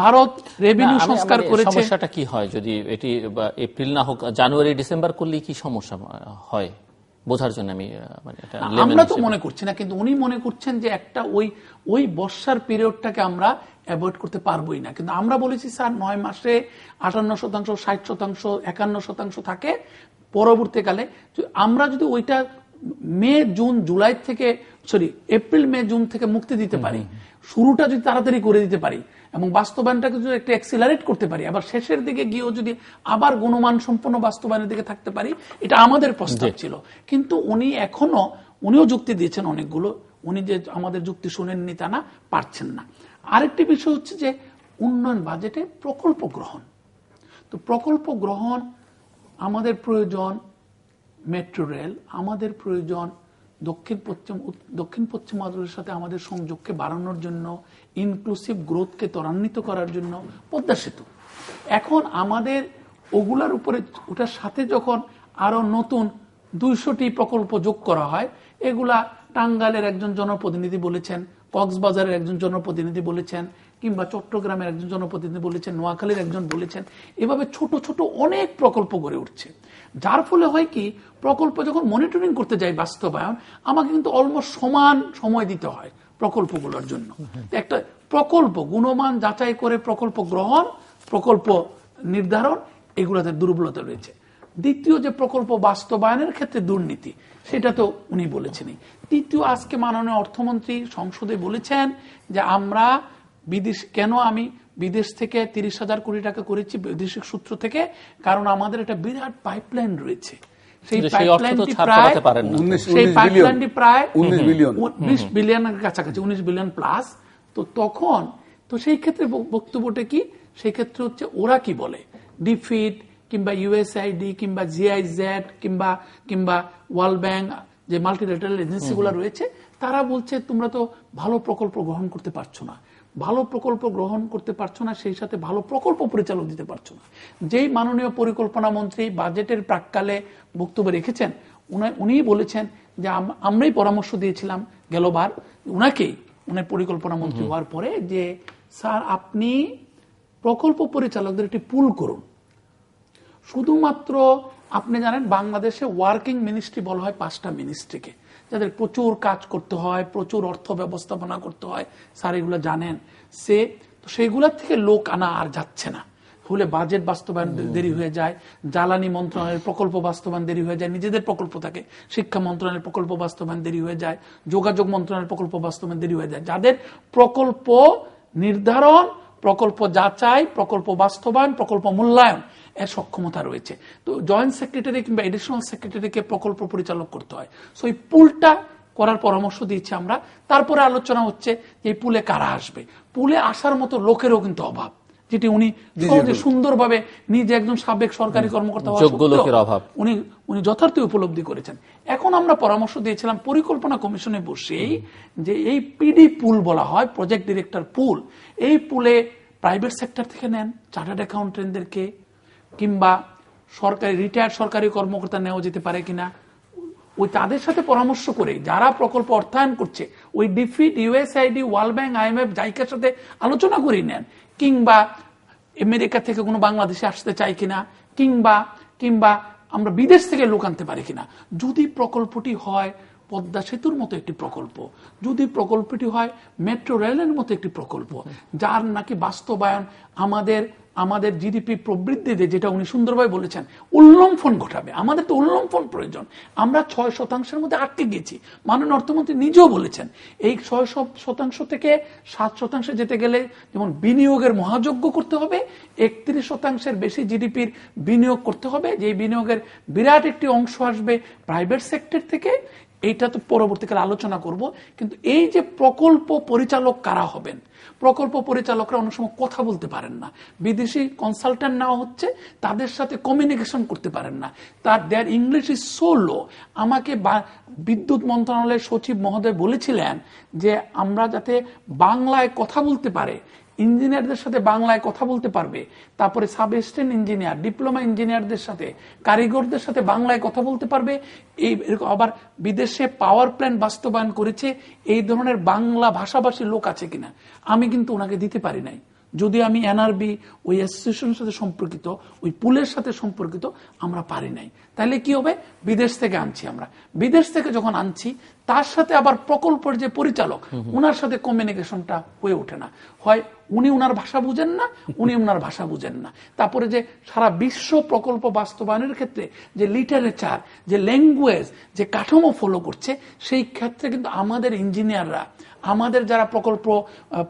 ভারত রেভিনিউ সংস্কার করেছে। সমস্যাটা কি হয় যদি এটি এপ্রিল না হোক, জানুয়ারি ডিসেম্বর করলে কি সমস্যা হয় বোঝার জন্য আমরা তো মনে করছি না, কিন্তু উনি মনে করছেন যে একটা ওই বর্ষার পিরিয়ডটাকে আমরা অ্যাভয়েড করতে পারবোই না। কিন্তু আমরা বলেছি স্যার 9 মাসে 58%, 60%, 51% থাকে, পরবর্তীকালে আমরা যদি ওইটা মে জুন জুলাই থেকে এপ্রিল মে জুন থেকে মুক্তি দিতে পারি, শুরুটা যদি তাড়াতাড়ি করে দিতে পারি এবং বাস্তবায়নটাকে যদি একটু অ্যাক্সিলারেট করতে পারি, আবার শেষের দিকে গিয়েও যদি আবার গুণমান সম্পন্ন বাস্তবায়নের দিকে থাকতে পারি, এটা আমাদের প্রস্তাব ছিল। কিন্তু উনিও যুক্তি দিয়েছেন অনেকগুলো, উনি যে আমাদের যুক্তি শুনেননি তা না, পারছেন না। আরেকটি বিষয় হচ্ছে যে উন্নয়ন বাজেটে প্রকল্প গ্রহণ। তো প্রকল্প গ্রহণ আমাদের প্রয়োজন মেট্রো রেল, আমাদের প্রয়োজন দক্ষিণ পশ্চিমাঞ্চলের সাথে আমাদের সংযোগকে বাড়ানোর জন্য, ইনক্লুসিভ গ্রোথকে ত্বরান্বিত করার জন্য পদ্মা সেতু। এখন আমাদের ওগুলার উপরে, ওটার সাথে যখন আরো নতুন 200টি প্রকল্প যোগ করা হয়, এগুলা টাঙ্গাইলের একজন জনপ্রতিনিধি বলেছেন, কক্সবাজারের একজন জনপ্রতিনিধি বলেছেন, কিংবা চট্টগ্রামের একজন জনপ্রতিনিধি বলেছেন, নোয়াখালীর একজন বলেছেন, এভাবে ছোট ছোট অনেক প্রকল্প গড়ে উঠছে। যার ফলে হয় কি, প্রকল্প যখন মনিটরিং করতে যাই বাস্তবায়ন, আমাকে কিন্তু অলমোস্ট সমান সময় দিতে হয় প্রকল্পগুলোর জন্য। একটা প্রকল্প গুণমান যাচাই করে প্রকল্প গ্রহণ, প্রকল্প নির্ধারণ, এগুলোতে দুর্বলতা রয়েছে। দ্বিতীয় যে প্রকল্প বাস্তবায়নের ক্ষেত্রে দুর্নীতি, সেটা তো উনি বলেছেনই। তৃতীয়, আজকে মাননীয় অর্থমন্ত্রী সংসদে বলেছেন যে আমরা কেন আমি বিদেশ থেকে 30,000 কোটি টাকা করেছি বৈদেশিক সূত্র থেকে, কারণ আমাদের একটা বিরাট পাইপলাইন রয়েছে। সেই পাইপলাইনটি প্রায় 20 বিলিয়নের কাছাকাছি, 19 বিলিয়ন প্লাস। তো তখন তো সেই ক্ষেত্রে বক্তব্যটা কি, সেই ক্ষেত্রে হচ্ছে ওরা কি বলে, ডিফিট কিংবা ইউএসআইডি কিংবা জিআইজেড কিংবা ওয়ার্ল্ড ব্যাংক, যে মাল্টিল্যাটারাল এজেন্সিগুলো রয়েছে, তারা বলছে তোমরা তো ভালো প্রকল্প গ্রহণ করতে পারছো না, ভালো প্রকল্প গ্রহণ করতে পারছো না, সেই সাথে ভালো প্রকল্প পরিচালক দিতে পারছো না। যেই মাননীয় পরিকল্পনা মন্ত্রী বাজেটের প্রাক্কালে বক্তব্য রেখেছেন, উনি বলেছেন যে আমরাই পরামর্শ দিয়েছিলাম গেলবার উনাকেই, উনার পরিকল্পনা মন্ত্রী হওয়ার পরে, যে স্যার আপনি প্রকল্প পরিচালকদের একটি পুল করুন। শুধুমাত্র আপনি জানেন বাংলাদেশে ওয়ার্কিং মিনিস্ট্রি বলা হয় 5টা মিনিস্ট্রিকে, যাদের প্রচুর কাজ করতে হয়, প্রচুর অর্থ ব্যবস্থাপনা করতে হয়, স্যার এগুলো জানেন। সেইগুলোর থেকে লোক আনা আর যাচ্ছে না, হলে বাজেট বাস্তবায়ন দেরি হয়ে যায়, জ্বালানি মন্ত্রণালয়ের প্রকল্প বাস্তবায়ন দেরি হয়ে যায়, নিজেদের প্রকল্প থাকে, শিক্ষা মন্ত্রণালয়ের প্রকল্প বাস্তবায়ন দেরি হয়ে যায়, যোগাযোগ মন্ত্রণালয়ের প্রকল্প বাস্তবায়ন দেরি হয়ে যায়। যাদের প্রকল্প নির্ধারণ, প্রকল্প যাচাই, প্রকল্প বাস্তবায়ন, প্রকল্প মূল্যায়ন এর সক্ষমতা রয়েছে, তো জয়েন্ট সেক্রেটারি কিংবা এডিশনাল সেক্রেটারিকে প্রকল্প পরিচালক করতে হয়। সো এই পুলটা করার পরামর্শ দিচ্ছি আমরা। তারপরে আলোচনা হচ্ছে যে এই পুলে কারা আসবে। পুলে আসার মতো লোকেরও কিন্তু অভাব, যেটি উনি সহজে সুন্দরভাবে নিজে একজন সাবেক সরকারি কর্মকর্তা উনি যথার্থ উপলব্ধি করেছেন। এখন আমরা পরামর্শ দিয়েছিলাম পরিকল্পনা কমিশনে বসেই, যে এই পিডি পুল বলা হয়, প্রজেক্ট ডিরেক্টর পুল, এই পুলে প্রাইভেট সেক্টর থেকে নেন চার্টার্ড অ্যাকাউন্টেন্টদেরকে, কিংবা সরকারি রিটায়ার্ড সরকারি কর্মকর্তা নেওয়া যেতে পারে কিনা, ওই তাদের সাথে পরামর্শ করে যারা প্রকল্প অর্থায়ন করছে, ওই ডিফিট, ইউএসআইডি, ওয়ার্ল্ড ব্যাংক, আইএমএফ, জাইকার সাথে আলোচনা করে নেন, কিংবা আমেরিকা থেকে কোনো বাংলাদেশে আসতে চাই কিনা, কিংবা আমরা বিদেশ থেকে লোক আনতে পারি কিনা। যদি প্রকল্পটি হয় পদ্মা সেতুর মতো একটি প্রকল্প, যদি প্রকল্পটি হয় মেট্রো রেলের মতো একটি প্রকল্প, যার নাকি বাস্তবায়ন আমাদের জিডিপি প্রবৃদ্ধিতে, যেটা উনি সুন্দরভাবে বলেছেন, উল্লম্ফন ঘটাবে। আমাদের তো উল্লম্ফন প্রয়োজন, আমরা 6% মধ্যে আটকে গেছি। মাননীয় অর্থমন্ত্রী নিজেও বলেছেন এই 6% থেকে 7% যেতে গেলে যেমন বিনিয়োগের মহাযজ্ঞ করতে হবে, 31% বেশি জিডিপির বিনিয়োগ করতে হবে, যে বিনিয়োগের বিরাট একটি অংশ আসবে প্রাইভেট সেক্টর থেকে। এইটা তো পরবর্তীকালে আলোচনা করব। কিন্তু এই যে প্রকল্প পরিচালক কারা হবেন, প্রকল্প পরিচালকরা অনেক সময় কথা বলতে পারেন না, বিদেশি কনসালটেন্ট নেওয়া হচ্ছে, তাদের সাথে কমিউনিকেশন করতে পারেন না, দেয়ার ইংলিশ ইজ সো লো। আমাকে বিদ্যুৎ মন্ত্রণালয়ের সচিব মহোদয় বলেছিলেন যে আমরা যাতে বাংলায় কথা বলতে পারে, ইঞ্জিনিয়ারদের সাথে বাংলায় কথা বলতে পারবে, তারপরে সাব অ্যাসিস্ট্যান্ট ইঞ্জিনিয়ার, ডিপ্লোমা ইঞ্জিনিয়ারদের সাথে, কারিগরদের সাথে বাংলায় কথা বলতে পারবে। আবার বিদেশে পাওয়ার প্ল্যান্ট বাস্তবায়ন করেছে, এই ধরনের বাংলা ভাষাভাষী লোক আছে কিনা। আমি কিন্তু ওনাকে দিতে পারি নাই, যদি আমি এনআরবি ওই অ্যাসোসিয়েশনের সাথে সম্পর্কিত, ওই পুলের সাথে সম্পর্কিত, আমরা পারি নাই। তাহলে কি হবে, বিদেশ থেকে আনছি আমরা, বিদেশ থেকে যখন আনছি তার সাথে আবার প্রকল্পের যে পরিচালক, ওনার সাথে কমিউনিকেশনটা হয়ে ওঠে না, হয় উনি ওনার ভাষা বুঝেন না, উনি ওনার ভাষা বুঝেন না। তারপরে যে সারা বিশ্ব প্রকল্প বাস্তবায়নের ক্ষেত্রে যে লিটারেচার, যে ল্যাঙ্গুয়েজ, যে কাঠামো ফলো করছে, সেই ক্ষেত্রে কিন্তু আমাদের ইঞ্জিনিয়াররা, আমাদের যারা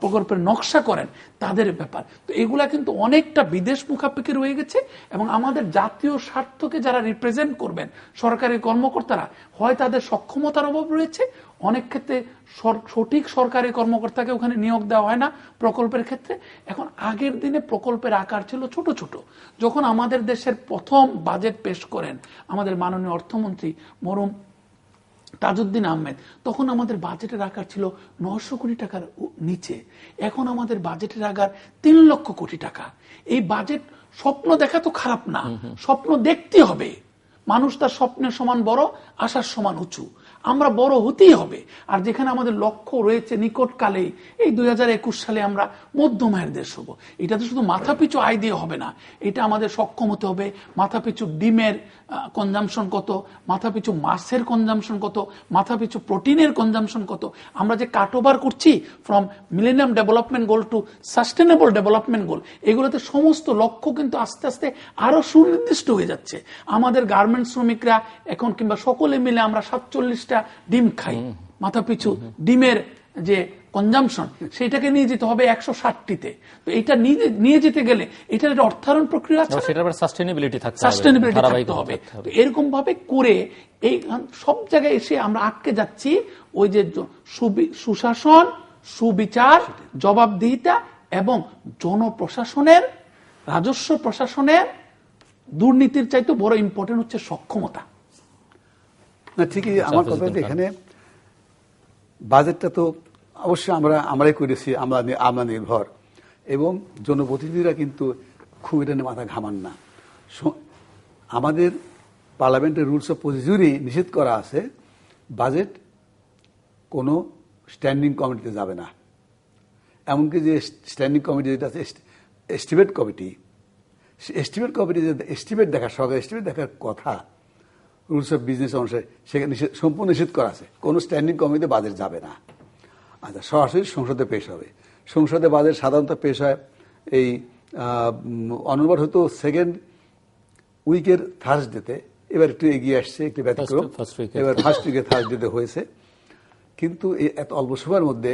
প্রকল্পের নকশা করেন, তাদের ব্যাপার তো এগুলা কিন্তু অনেকটা বিদেশ মুখাপেক্ষী রয়ে গেছে। এবং আমাদের জাতীয় স্বার্থকে যারা রিপ্রেজেন্ট করবেন সরকারি কর্মকর্তারা, হয় তাদের সক্ষমতার অভাব রয়েছে, অনেক ক্ষেত্রে সঠিক সরকারি কর্মকর্তাকে ওখানে নিয়োগ দেওয়া হয় না প্রকল্পের ক্ষেত্রে। এখন আগের দিনে প্রকল্পের আকার ছিল ছোট ছোট। যখন আমাদের দেশের প্রথম বাজেট পেশ করেন আমাদের মাননীয় অর্থমন্ত্রী মরহুম তাজউদ্দিন আহমেদ, তখন আমাদের বাজেটের আকার ছিল 900 কোটি টাকার নিচে। এখন আমাদের বাজেটের আকার 3 লক্ষ কোটি টাকা। এই বাজেট স্বপ্ন দেখা তো খারাপ না, স্বপ্ন দেখতে হবে। মানুষ তার স্বপ্নের সমান বড়, আশার সমান উঁচু, আমরা বড় হতেই হবে। আর যেখানে আমাদের লক্ষ্য রয়েছে নিকটকালেই, এই 2021 সালে আমরা মধ্যম আয়ের দেশ হব। এটা তো শুধু মাথাপিছু আয় দিয়ে হবে না, এটা আমাদের সক্ষম হতে হবে। মাথাপিছু ডিমের কনজামশন কত, মাথাপিছু মাছের কনজামশন কত, মাথাপিছু প্রোটিনের কনজামশন কত। আমরা যে কাট ওভার করছি from millennium development goal to sustainable development goal, এগুলোতে সমস্ত লক্ষ্য কিন্তু আস্তে আস্তে আরো সুনির্দিষ্ট হয়ে যাচ্ছে। আমাদের গার্মেন্টস শ্রমিকরা এখন কিংবা সকলে মিলে আমরা 47টা ডিম খাই, মাথাপিছু ডিমের যে কনজাম্পশন, সেটাকে নিয়ে যেতে হবে 160টিতে। তো এটা নিয়ে যেতে গেলে এটার একটা অর্থায়ন প্রক্রিয়া আছে, সেটার আবার সাস্টেইনেবিলিটি থাকতে হবে। তো এরকম ভাবে করে এই সব জায়গায় এসে আমরা আটকে যাচ্ছি ওই যে সুশাসন, সুবিচার, জবাবদিহিতা এবং জনপ্রশাসনের, রাজস্ব প্রশাসনের দুর্নীতির চাইতে বড় ইম্পর্টেন্ট হচ্ছে সক্ষমতা। না ঠিকই, আমার কথা এখানে বাজেটটা তো অবশ্যই আমরাই করেছি, আমরা নির্ভর, এবং জনপ্রতিনিধিরা কিন্তু খুব এটা নিয়ে মাথা ঘামান না। আমাদের পার্লামেন্টের রুলস অফ প্রসিডিউরই নিষেধ করা আছে বাজেট কোনো স্ট্যান্ডিং কমিটিতে যাবে না। এমনকি যে স্ট্যান্ডিং কমিটি যেটা আছে এস্টিমেট কমিটি, এস্টিমেট কমিটি যে এস্টিমেট দেখা, সরকার এস্টিমেট দেখার কথা রুলস অফ বিজনেস অনুসারে সেখানে সম্পূর্ণ নিষেধ করা আছে, কোনো স্ট্যান্ডিং কমিটিতে বাজেট যাবে না। আচ্ছা, সরাসরি সংসদে পেশ হবে। সংসদে বাজেট সাধারণত পেশ হয় এই অনুবার হয়তো সেকেন্ড উইকের থার্সডেতে, এবার একটু এগিয়ে আসছে, একটু ব্যতিক্রম, এবার ফার্স্ট উইকের থার্সডেতে হয়েছে। কিন্তু এত অল্প সময়ের মধ্যে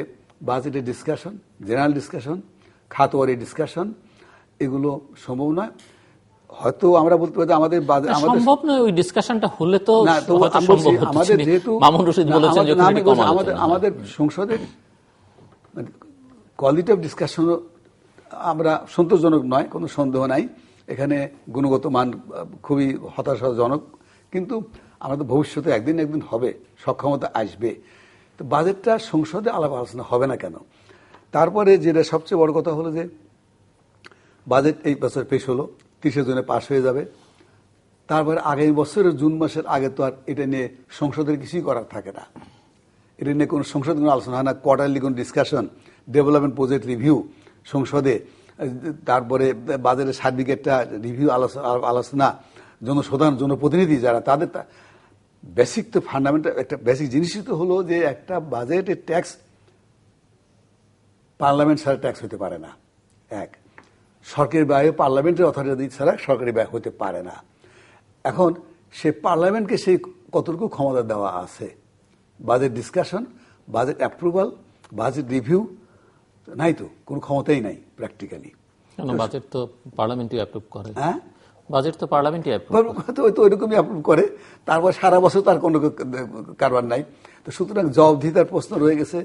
বাজেটের ডিসকাশন, জেনারেল ডিসকাশন, খাতওয়ারি ডিসকাশন, এগুলো সম্ভব নয়। হয়তো আমরা বলতে পারি আমাদের সম্ভব নয়, ওই ডিসকাশনটা হলে তো আমাদের যেহেতু আমাদের সংসদের কোয়ালিটি অফ ডিসকাশন আমরা সন্তোষজনক নয়, কোনো সন্দেহ নাই। এখানে গুণগত মান খুবই হতাশাজনক, কিন্তু আমাদের ভবিষ্যতে একদিন হবে, সক্ষমতা আসবে। তো বাজেটটা সংসদে আলাপ আলোচনা হবে না কেন? তারপরে যেটা সবচেয়ে বড় কথা হলো যে বাজেট এই বছর পেশ হলো, 30 জুনে পাশ হয়ে যাবে। তারপরে আগামী বছরের জুন মাসের আগে তো আর এটা নিয়ে সংসদের কিছুই করার থাকে না, এটা নিয়ে কোনো সংসদ কোনো আলোচনা হয় না। কোয়ার্টারলি কোনো ডিসকাশন, ডেভেলপমেন্ট প্রজেক্ট রিভিউ সংসদে, তারপরে বাজেটের সার্বিক একটা রিভিউ আলোচনা, জনসাধারণ, জনপ্রতিনিধি যারা, তাদের বেসিক তো ফান্ডামেন্টাল একটা বেসিক জিনিসই তো হলো যে একটা বাজেটের ট্যাক্স পার্লামেন্ট ছাড়া ট্যাক্স হতে পারে না। এক, সরকারি ব্যয় পার্লামেন্টের অথরিটি ছাড়া সরকারি ব্যয় হতে পারে না। এখন সে পার্লামেন্টকে সেই কতটুকু ক্ষমতা দেওয়া আছে? Budget discussion, budget approval, budget review নাই তো, কোনো ক্ষমতাই নাই প্র্যাকটিক্যালি। বাজেট তো পার্লামেন্টই অ্যাপ্রুভ করে। হ্যাঁ, বাজেট তো পার্লামেন্টই অ্যাপ্রুভ ওইরকমই অ্যাপ্রুভ করে, তারপর সারা বছর তার কোনো কারবার নাই। তো সুতরাং জবাবদিহিতার প্রশ্ন রয়ে গেছে,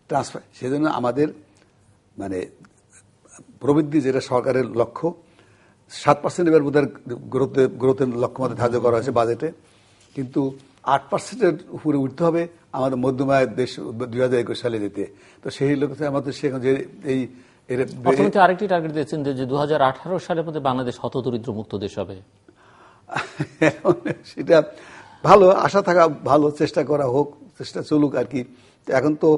ট্রান্সফার। সেজন্য আমাদের মানে প্রবৃদ্ধি যেটা সরকারের লক্ষ্য 7% এবার বোধহয় গ্রোথের লক্ষ্যমাত্রা ধার্য করা হয়েছে বাজেটে, কিন্তু 8%-এর উপরে উঠতে হবে আমাদের মধ্যমায়ের দেশ 2021 সালে যেতে। তো সেই লক্ষ্যে আমাদের সেখানে যে এই আরেকটি টার্গেট দিয়েছেন যে 2018 সালের মধ্যে বাংলাদেশ হতদরিদ্র মুক্ত দেশ হবে। সেটা ভালো, আশা থাকা ভালো, চেষ্টা করা হোক, চেষ্টা চলুক আর কি। এখন তো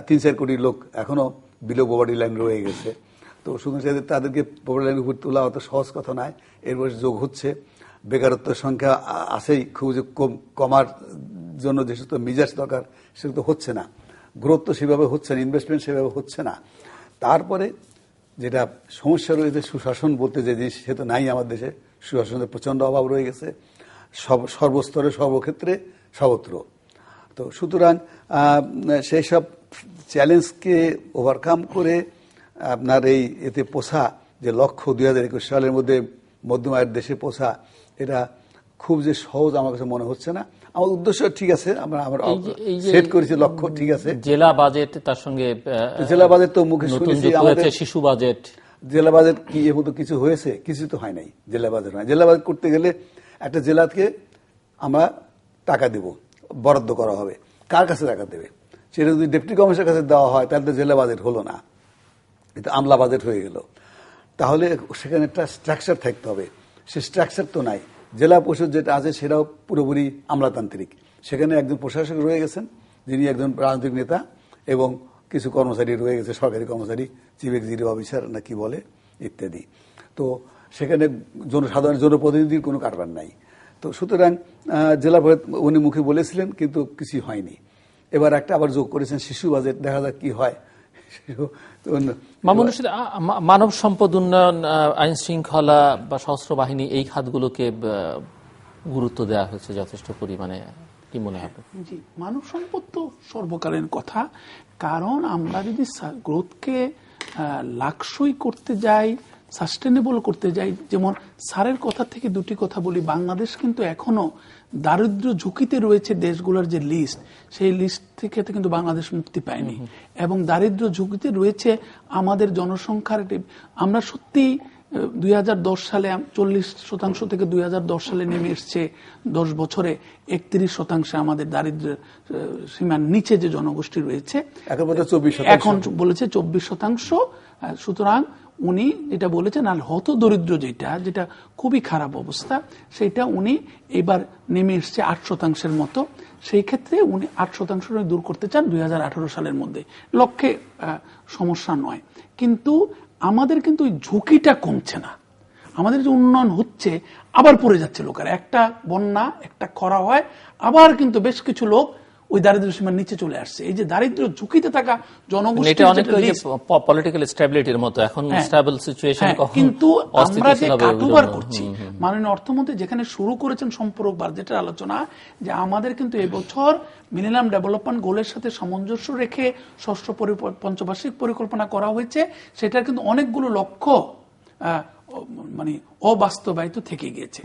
3-4 কোটি লোক এখনো বিলো পভার্টি লাইন রয়ে গেছে। তো শুধু তাদেরকে পভার্টি লাইনের উপর তোলা অত সহজ কথা নয়, এর বয়স যোগ হচ্ছে, বেকারত্বের সংখ্যা আছেই, খুব যে কমার জন্য যে সমস্ত মিজাজ দরকার সেগুলো তো হচ্ছে না, গ্রোথ তো সেভাবে হচ্ছে না, ইনভেস্টমেন্ট সেভাবে হচ্ছে না। তারপরে যেটা সমস্যা রয়েছে সুশাসন বলতে যে জিনিস, সে তো নাই আমার দেশে। সুশাসনের প্রচণ্ড অভাব রয়ে গেছে সর্বস্তরে, সর্বক্ষেত্রে, সর্বত্র। তো সুতরাং সেই সব চ্যালেঞ্জকে ওভারকাম করে আপনার এতে পোষা যে লক্ষ্য 2021 সালের মধ্যে মধ্যম আয়ের দেশে পোষা, এটা খুব যে সহজ আমার কাছে মনে হচ্ছে না। আমার উদ্দেশ্য ঠিক আছে, আমরা সেট করেছি লক্ষ্য ঠিক আছে। জেলা বাজেট, তার সঙ্গে জেলা বাজেট তো মুখে শুনেছি, আমাদের শিশু বাজেট, জেলা বাজেট কি এর মতো কিছু হয়েছে? কিছু তো হয় নাই। জেলা বাজেট হয়, জেলা বাজেট করতে গেলে একটা জেলাকে আমরা টাকা দেব, বরাদ্দ করা হবে, কার কাছে টাকা দেবে? সেটা যদি ডেপুটি কমিশনের কাছে দেওয়া হয় তাহলে তো জেলা বাজেট হলো না, এটা আমলা বাজেট হয়ে গেল। তাহলে সেখানে একটা স্ট্রাকচার থাকতে হবে, সে স্ট্রাকচার তো নাই। জেলা পরিষদ যেটা আছে সেটাও পুরোপুরি আমলাতান্ত্রিক। সেখানে একজন প্রশাসক রয়ে গেছেন যিনি একজন রাজনৈতিক নেতা, এবং কিছু কর্মচারী রয়ে গেছে, সরকারি কর্মচারী, চিফ এক্সিকিউটিভ অফিসার না কি বলে ইত্যাদি। তো সেখানে জনসাধারণ, জনপ্রতিনিধির কোনো কারবার নাই। তো সুতরাং জেলা উনি মুখে বলেছিলেন, কিন্তু কিছুই হয়নি। এবার একটা আবার যোগ করেছেন শিশু বাজেট, দেখা যাক কি হয়। মানব সম্পদ উন্নয়ন, আইন শৃঙ্খলা বা সশস্ত্র বাহিনী, এই খাতগুলোকে গুরুত্ব দেওয়া হয়েছে যথেষ্ট পরিমাণে। কি মনে হবে? জি, মানব সম্পদ তো সর্বকালীন কথা। কারণ আমরা যদি গ্রোথকে লাক্সই করতে যাই, সাস্টেনেবল করতে যাই, যেমন স্যারের কথা থেকে দুটি কথা বলি, বাংলাদেশ কিন্তু এখনো দারিদ্র্য ঝুঁকিতে রয়েছে দেশগুলোর যে লিস্ট, সেই লিস্ট থেকে কিন্তু বাংলাদেশ মুক্তি পায়নি। এবং দারিদ্র্য ঝুঁকিতে রয়েছে আমাদের জনসংখ্যার। আমরা সত্যি 2010 সালে 40% থেকে 2010 সালে নেমে এসছে 10 বছরে 31% আমাদের দারিদ্র্যের সীমার নিচে যে জনগোষ্ঠী রয়েছে, এখন বলেছে 24%। সুতরাং উনি যেটা বলেছেন, আর হত দরিদ্র যেটা খুবই খারাপ অবস্থা, সেটা উনি এবার নেমে এসছে 8% মতো। সেই ক্ষেত্রে উনি 8% দূর করতে চান 2018 সালের মধ্যে। লক্ষ্যে সমস্যা নয়, কিন্তু আমাদের কিন্তু ওই ঝুঁকিটা কমছে না। আমাদের যে উন্নয়ন হচ্ছে, আবার পড়ে যাচ্ছে লোকেরা। একটা বন্যা, একটা খরা হয়, আবার কিন্তু বেশ কিছু লোক ওই দারিদ্র্য সীমার নিচে চলে আসছে। এই যে দারিদ্র্য ঝুঁকিতে থাকা জনগোষ্ঠী, পলিটিক্যাল স্ট্যাবিলিটির মতো এখন স্টেবল সিচুয়েশন, কিন্তু আমরা যে কাটওভার করছি, মাননীয় অর্থমন্ত্রী যেখানে শুরু করেছেন সম্পূরক বাজেটের আলোচনা, যে আমাদের কিন্তু এবছর মিলেনিয়াম ডেভেলপমেন্ট গোলের সাথে সামঞ্জস্য রেখে ষষ্ঠ পঞ্চবার্ষিক পরিকল্পনা করা হয়েছে, সেটার কিন্তু অনেকগুলো লক্ষ্য মানে অবাস্তবায়িত থেকে গিয়েছে।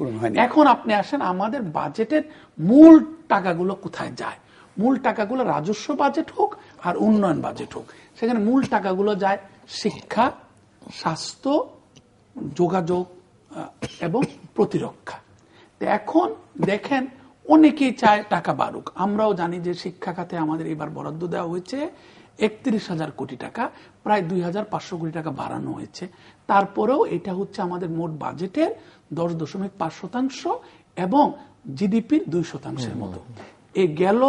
এখন আপনি আসেন, আমাদের বাজেটের মূল টাকাগুলো কোথায় যায়? মূল টাকাগুলো রাজস্ব বাজেট হোক আর উন্নয়ন বাজেট হোক, সেখানে মূল টাকাগুলো যায় শিক্ষা, স্বাস্থ্য, যোগাযোগ এবং প্রতিরক্ষা। এখন দেখেন, অনেকেই চায় টাকা বাড়ুক। আমরাও জানি যে শিক্ষা খাতে আমাদের এবার বরাদ্দ দেওয়া হয়েছে 31,000 কোটি টাকা, প্রায় 2,500 কোটি টাকা বাড়ানো হয়েছে। তারপরেও এটা হচ্ছে আমাদের মোট বাজেটের 10.5% এবং জিডিপির 2% মতো। এই গেল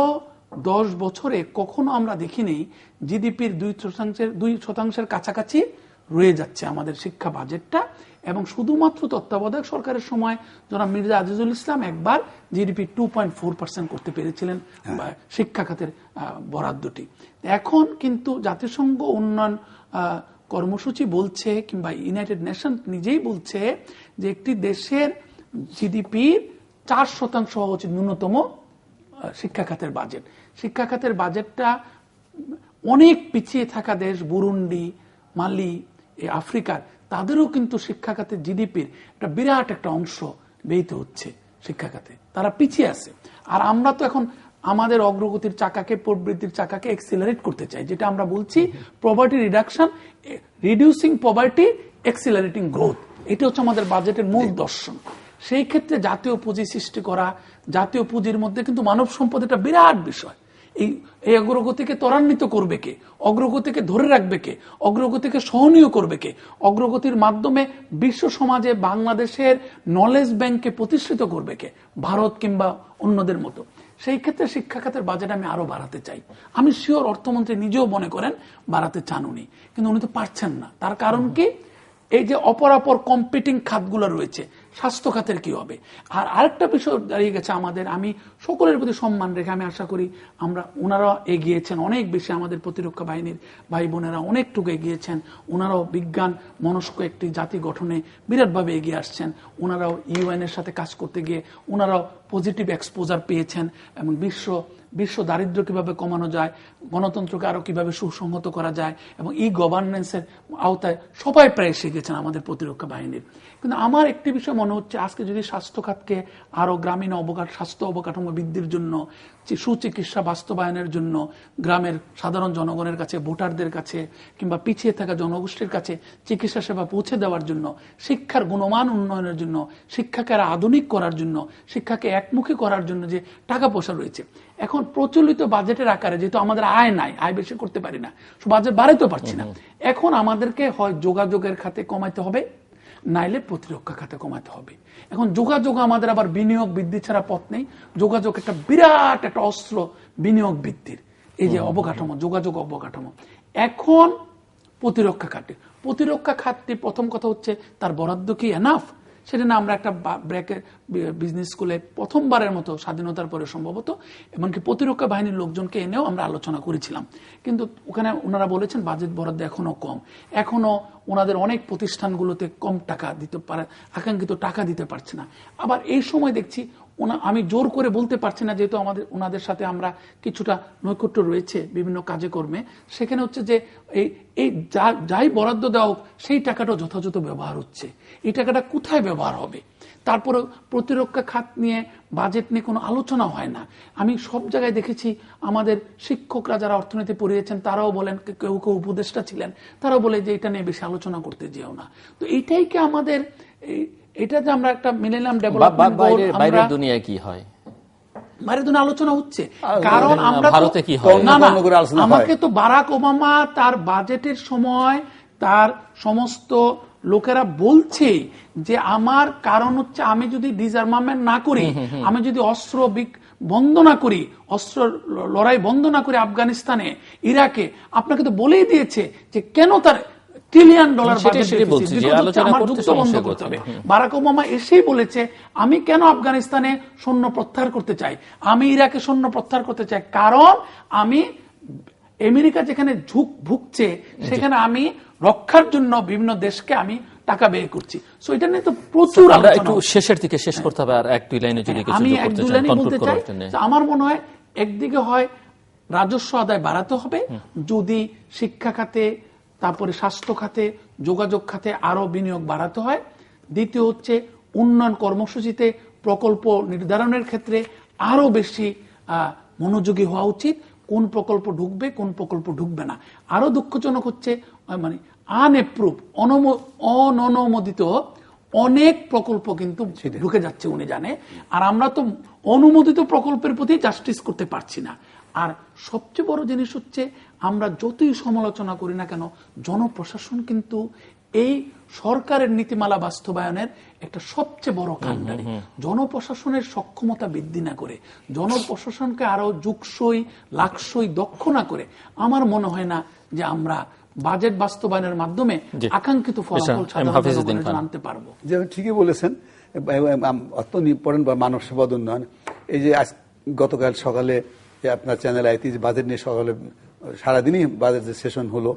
10 বছরে কখনো আমরা দেখিনি জিডিপির 2% কাছাকাছি রয়ে যাচ্ছে আমাদের শিক্ষা বাজেটটা। এবং শুধুমাত্র তত্ত্বাবধায়ক সরকারের সময় জনাব মির্জা আজিজুল ইসলাম একবার জিডিপি 2.4% করতে পেরেছিলেন শিক্ষা খাতের বরাদ্দটি। এখন কিন্তু জাতিসংঘ উন্নয়ন কর্মসূচি বলছে, কিংবা ইউনাইটেড নেশন নিজেই বলছে, যে একটি দেশের জিডিপির 4% হওয়া উচিত ন্যূনতম শিক্ষা খাতের বাজেট। শিক্ষা খাতের বাজেটটা অনেক পিছিয়ে থাকা দেশ, বুরুন্ডি, মালি, আফ্রিকার, তাদেরও কিন্তু শিক্ষা খাতের জিডিপির একটা বিরাট একটা অংশ ব্যয়িত হচ্ছে শিক্ষা খাতে। তারা পিছিয়ে আছে। আর আমরা তো এখন আমাদের অগ্রগতির চাকাকে, প্রবৃদ্ধির চাকাকে এক্সিলারেট করতে চাই, যেটা আমরা বলছি poverty reduction, reducing poverty, accelerating growth. এটা হচ্ছে আমাদের বাজেটের মূল দর্শন। সেই ক্ষেত্রে জাতীয় পুঁজি সৃষ্টি করা, জাতীয় পুঁজির মধ্যে কিন্তু মানব সম্পদ একটা বিরাট বিষয়। এই অগ্রগতিকে ত্বরান্বিত করবে কে? অগ্রগতিকে ধরে রাখবে কে? অগ্রগতিকে সহনীয় করবে কে? অগ্রগতির মাধ্যমে বিশ্ব সমাজে বাংলাদেশের নলেজ ব্যাংককে প্রতিষ্ঠিত করবে কে? ভারত কিংবা অন্যদের মতো। সেই ক্ষেত্রে শিক্ষা খাতের বাজেট আমি আরো বাড়াতে চাই। আমি শিওর অর্থমন্ত্রী নিজেও মনে করেন বাড়াতে চান উনি, কিন্তু উনি তো পারছেন না। তার কারণ কি? এই যে অপরাপর কম্পিটিং খাতগুলো রয়েছে, স্বাস্থ্য খাতের কি হবে? আর আরেকটা বিষয় দাঁড়িয়ে গেছে আমাদের, আমি সকলের প্রতি সম্মান রেখে আমি আশা করি ওনারা এগিয়েছেন অনেক বেশি, আমাদের প্রতিরক্ষা বাহিনীর ভাই বোনেরা অনেকটুকু এগিয়েছেন। ওনারাও বিজ্ঞান মনস্ক একটি জাতি গঠনে বিরাটভাবে এগিয়ে আসছেন। ওনারাও ইউএন এর সাথে কাজ করতে গিয়ে ওনারাও পজিটিভ এক্সপোজার পেয়েছেন, এবং বিশ্ব দারিদ্র্য কিভাবে কমানো যায়, গণতন্ত্রকে আরো কিভাবে সুসংহত করা যায়, এবং ই গভর্নেন্সের আওতায় সবাই প্রায় এসে গেছেন আমাদের প্রতিরক্ষা বাহিনীর। কিন্তু আমার একটি বিষয় মনে হচ্ছে, আজকে যদি স্বাস্থ্য খাতকে আরো গ্রামীণ স্বাস্থ্য অবকাঠামো বৃদ্ধির জন্য, সুচিকিৎসা বাস্তবায়নের জন্য, গ্রামের সাধারণ জনগণের কাছে, ভোটারদের কাছে, কিংবা পিছিয়ে থাকা জনগোষ্ঠীর কাছে চিকিৎসা সেবা পৌঁছে দেওয়ার জন্য, শিক্ষার গুণমান উন্নয়নের জন্য, শিক্ষাকে আরো আধুনিক করার জন্য, শিক্ষাকে একমুখী করার জন্য যে টাকা পয়সা রয়েছে, এখন প্রচলিত বাজেটের আকারে, যেহেতু আমাদের আয় নাই, আয় বেশি করতে পারি না, বাজেট বাড়াইতে পারছি না, এখন আমাদেরকে হয় যোগাযোগের খাতে কমাইতে হবে, নাইলে প্রতিরক্ষা খাতে কমাতে হবে। এখন যোগাযোগ আমাদের আবার বিনিয়োগ বৃদ্ধি ছাড়া পথ নেই। যোগাযোগ একটা বিরাট একটা অস্ত্র বিনিয়োগ বৃদ্ধির, এই যে অবকাঠামো, যোগাযোগ অবকাঠামো। এখন প্রতিরক্ষা খাতটি প্রথম কথা হচ্ছে তার বরাদ্দ কি এনাফ? সেটা না আমরা একটা ব্র্যাকের বিজনেস স্কুলে প্রথমবারের মতো স্বাধীনতার পরে সম্ভবত, এমনকি প্রতিরক্ষা বাহিনীর লোকজনকে এনেও আমরা আলোচনা করেছিলাম, কিন্তু ওখানে ওনারা বলেছেন বাজেট বরাদ্দ এখনো কম, এখনো ওনাদের অনেক প্রতিষ্ঠানগুলোতে কম টাকা দিতে পারে, আকাঙ্ক্ষিত টাকা দিতে পারছে না। আবার এই সময় দেখছি আমি জোর করে বলতে পারছি না, যেহেতু ওনাদের সাথে আমরা কিছুটা নৈকট্য রয়েছে বিভিন্ন কাজে কর্মে, সেখানে হচ্ছে যে এই যাই বরাদ্দ দেওয়া হোক সেই টাকাটা যথাযথ ব্যবহার হচ্ছে, এই টাকাটা কোথায় ব্যবহার হবে। তারপরে প্রতিরক্ষা খাত নিয়ে বাজেট নিয়ে কোনো আলোচনা হয় না। আমি সব জায়গায় দেখেছি আমাদের শিক্ষকরা যারা অর্থনীতি পড়িয়েছেন তারাও বলেন, কেউ কেউ উপদেষ্টা ছিলেন, তারাও বলে যে এটা নিয়ে বেশি আলোচনা করতে যেও না। তো এইটাই কি আমাদের, এটা যে আমরা একটা মিলেনিয়াম ডেভেলপমেন্ট গোল, বাইরের দুনিয়ায় কি হয়, বাইরের দুনিয়া আলোচনা হচ্ছে, কারণ আমরা ভারতে কি হয় না, আমাকে তো বারাক ওবামা তার বাজেটের সময় তার সমস্ত লোকেরা বলছে যে আমার কারণ হচ্ছে আমি যদি ডিসআর্মামেন্ট না করি, আমি যদি অস্ত্র বন্ধ না করি, অস্ত্র লড়াই বন্ধ না করি আফগানিস্তানে, ইরাকে, আপনাকে তো বলেই দিয়েছে যে কেন তার $1 ট্রিলিয়ন আমার যুদ্ধ বন্ধ করতে হবে। বারাক ওবামা এসেই বলেছে আমি কেন আফগানিস্তানে সৈন্য প্রত্যাহার করতে চাই, আমি ইরাকে সৈন্য প্রত্যাহার করতে চাই, কারণ আমি আমেরিকা যেখানে ভুগছে সেখানে আমি রক্ষার জন্য বিভিন্ন দেশকে আমি টাকা ব্যয় করছি। সো এটা নিয়ে তো প্রচুর আমরা একটু শেষের দিকে শেষ করতে হবে, আর এক দুই লাইনে যদি কিছু আমি যোগ এক করতে দুই চান লাইনে কনক্লুড বলতে চাই। করার। আমার মনে হয় একদিকে হয় রাজস্ব আদায় বাড়াতে হবে, যদি শিক্ষা খাতে, তারপরে স্বাস্থ্য খাতে, যোগাযোগ খাতে আরো বিনিয়োগ বাড়াতে হয়। দ্বিতীয় হচ্ছে উন্নয়ন কর্মসূচিতে প্রকল্প নির্ধারণের ক্ষেত্রে আরো বেশি মনোযোগী হওয়া উচিত, কোন প্রকল্প ঢুকবে কোন প্রকল্প ঢুকবে না। আরো দুঃখজনক হচ্ছে মানে আনএপ্রুভ, অননুমোদিত অনেক প্রকল্প কিন্তু ঢুকে যাচ্ছে, উনি জানে, আর আমরা তো অনুমোদিত প্রকল্পের প্রতি জাস্টিস করতে পারছি না। আর সবচেয়ে বড় জিনিস হচ্ছে আমরা যতই সমালোচনা করি না কেন, জনপ্রশাসন কিন্তু এই সরকারের নীতিমালা বাস্তবায়নের একটা সবচেয়ে বড় কাণ্ডারি। জনপ্রশাসনের সক্ষমতা বৃদ্ধি না করে, জনপ্রশাসনকে আরো যুগসই লাকসই দক্ষ না করে আমার মনে হয় না যে আমরা বাজেট বাস্তবায়নের মাধ্যমে আকাঙ্ক্ষিত ফলাফল আনতে পারবো। যে ঠিকই বলেছেন, অত্যন্ত ইম্পর্টেন্ট বা মানব সম্পদ উন্নয়ন। এই যে গতকাল সকালে আপনার চ্যানেল আইতে বাজেট নিয়ে সকালে সারাদিনই বাজেট যে সেশন হলো,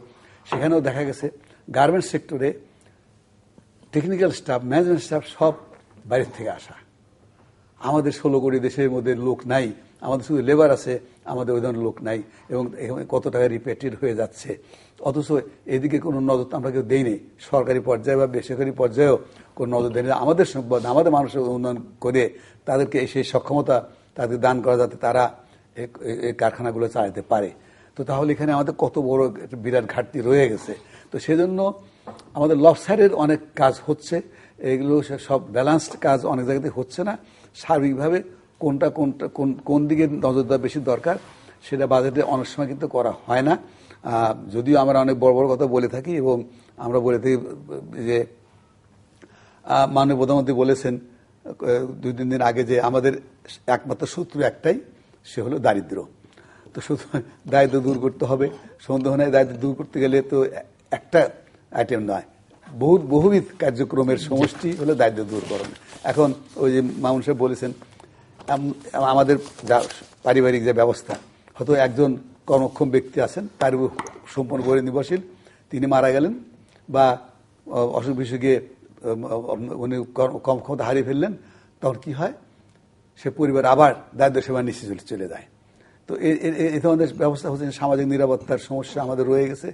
সেখানেও দেখা গেছে গার্মেন্টস সেক্টরে টেকনিক্যাল স্টাফ, ম্যানেজমেন্ট স্টাফ সব বাইরের থেকে আসা। আমাদের 16 কোটি দেশের মধ্যে লোক নাই, আমাদের শুধু লেবার আছে, আমাদের ওই ধরনের লোক নাই, এবং এখানে কত টাকা রিপেটেড হয়ে যাচ্ছে। অথচ এদিকে কোনো নজর আমরা কেউ দেই নেই, সরকারি পর্যায়ে বা বেসরকারি পর্যায়েও কোনো নজর দেয় না। আমাদের সম্পদ, আমাদের মানুষের উন্নয়ন করে তাদেরকে সেই সক্ষমতা তাদের দান করা, যাতে তারা এই কারখানাগুলো চালাতে পারে। তো তাহলে এখানে আমাদের কত বড় বিরাট ঘাটতি রয়ে গেছে। তো সেজন্য আমাদের লবসাইডের অনেক কাজ হচ্ছে, এগুলো সব ব্যালান্সড কাজ অনেক জায়গাতে হচ্ছে না। সার্বিকভাবে কোনটা কোন দিকে নজর দেওয়া বেশি দরকার সেটা বাজেটে অনেক সময় কিন্তু করা হয় না। যদিও আমরা অনেক বড় বড় কথা বলে থাকি, এবং আমরা বলে থাকি যে মাননীয় প্রধানমন্ত্রী বলেছেন 2-3 দিন আগে যে আমাদের একমাত্র শত্রু একটাই, সে হলো দারিদ্র। তো শুধু দারিদ্র দূর করতে হবে, সন্দেহ নেই দারিদ্র দূর করতে গেলে তো একটা আইটেম নয়, বহুবিধ কার্যক্রমের সমষ্টি হলো দারিদ্র দূরকরণ। এখন ওই যে মামুন সাহেব বলেছেন, আমাদের পারিবারিক যে ব্যবস্থা, হয়তো একজন কর্মক্ষম ব্যক্তি আছেন, তার সম্পূর্ণ করে নির্ভরশীল, তিনি মারা গেলেন বা অসুখ বিসুখে উনি কর্মক্ষমতা হারিয়ে ফেললেন, তখন কি হয়, সে পরিবার আবার দারিদ্র সেবার নিচে চলে যায়। তো এই ধরনের ব্যবস্থা হচ্ছে, সামাজিক নিরাপত্তার সমস্যা আমাদের রয়ে গেছে,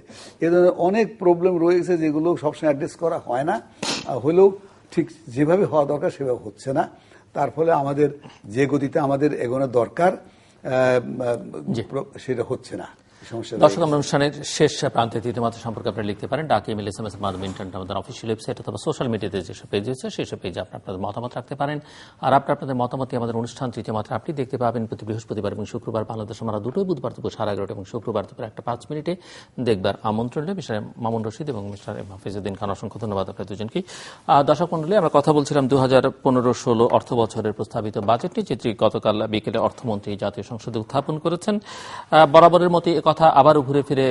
এ ধরনের অনেক প্রবলেম রয়ে গেছে যেগুলো সবসময় অ্যাড্রেস করা হয় না, হলেও ঠিক যেভাবে হওয়া দরকার সেভাবে হচ্ছে না। তার ফলে আমাদের যে গতিতে আমাদের এগোনোর দরকার সেটা হচ্ছে না। দর্শক, আমরা অনুষ্ঠানের শেষ প্রান্তে তৃতীয় মাত্রা সম্পর্কে আপনারা লিখতে পারেন ডাক, ইমেল, SMS এর মাধ্যমে, ইন্টারনেট, আমাদের অফিসিয়াল ওয়েবসাইট অথবা সোশ্যাল মিডিয়াতে যেসব পেজ আছে সেসব পেজে আপনাদের মতামত রাখতে পারেন। আর আপনাদের মতামতে আমাদের অনুষ্ঠান তৃতীয় মাত্রা আপনি দেখতে পাবেন প্রতি বৃহস্পতিবার এবং শুক্রবার বাংলাদেশ আমরা দুটোই, বুধবার দুপুর 11:30 এবং শুক্রবার দুপুর 1:05 দেখবার আমন্ত্রণ রইল। মিস্টার মামুন রশিদ এবং মিস্টার হাফিজউদ্দিন খান, অসংখ্য ধন্যবাদ আপনাদের দুজনকে। দর্শক মণ্ডলী, আমরা কথা বলছিলাম 2015-16 অর্থ বছরের প্রস্তাবিত বাজেট নিয়ে, যেটি গতকাল বিকেলে অর্থমন্ত্রী জাতীয় সংসদে উত্থাপন করেছেন। বরাবরের মতো কথা আবারও ঘুরে ফিরে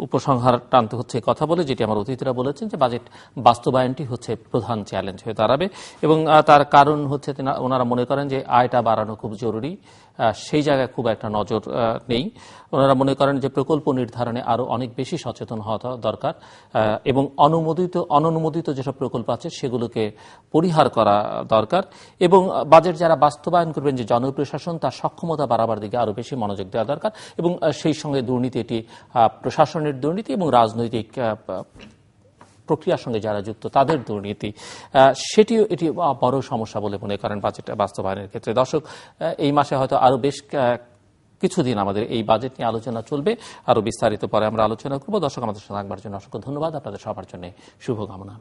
উপসংহার টানতে হচ্ছে কথা বলে, যেটি আমার অতিথিরা বলেছেন যে বাজেট বাস্তবায়নটি হচ্ছে প্রধান চ্যালেঞ্জ হয়ে দাঁড়াবে, এবং তার কারণ হচ্ছে ওনারা মনে করেন যে আয়টা বাড়ানো খুব জরুরি, সেই জায়গায় খুব একটা নজর নেই। ওনারা মনে করেন যে প্রকল্প নির্ধারণে আরো অনেক বেশি সচেতন হওয়া দরকার এবং অননুমোদিত যেসব প্রকল্প আছে সেগুলোকে পরিহার করা দরকার এবং বাজেট যারা বাস্তবায়ন করবেন যে জনপ্রশাসন তার সক্ষমতা বাড়াবার দিকে আরো বেশি মনোযোগ দেওয়া দরকার এবং সেই সঙ্গে দুর্নীতি এটি প্রশাসনের দুর্নীতি এবং রাজনৈতিক প্রক্রিয়ার সঙ্গে যারা যুক্ত তাদের দুর্নীতি সেটিও এটি বড় সমস্যা বলে মনে করেন বাজেট বাস্তবায়নের ক্ষেত্রে। দর্শক, এই মাসে হয়তো আরো বেশ কিছুদিন আমাদের এই বাজেট নিয়ে আলোচনা চলবে, আরো বিস্তারিত পরে আমরা আলোচনা করব। দর্শক, আমাদের সঙ্গে থাকবার জন্য অসংখ্য ধন্যবাদ, আপনাদের সবার জন্য শুভকামনা।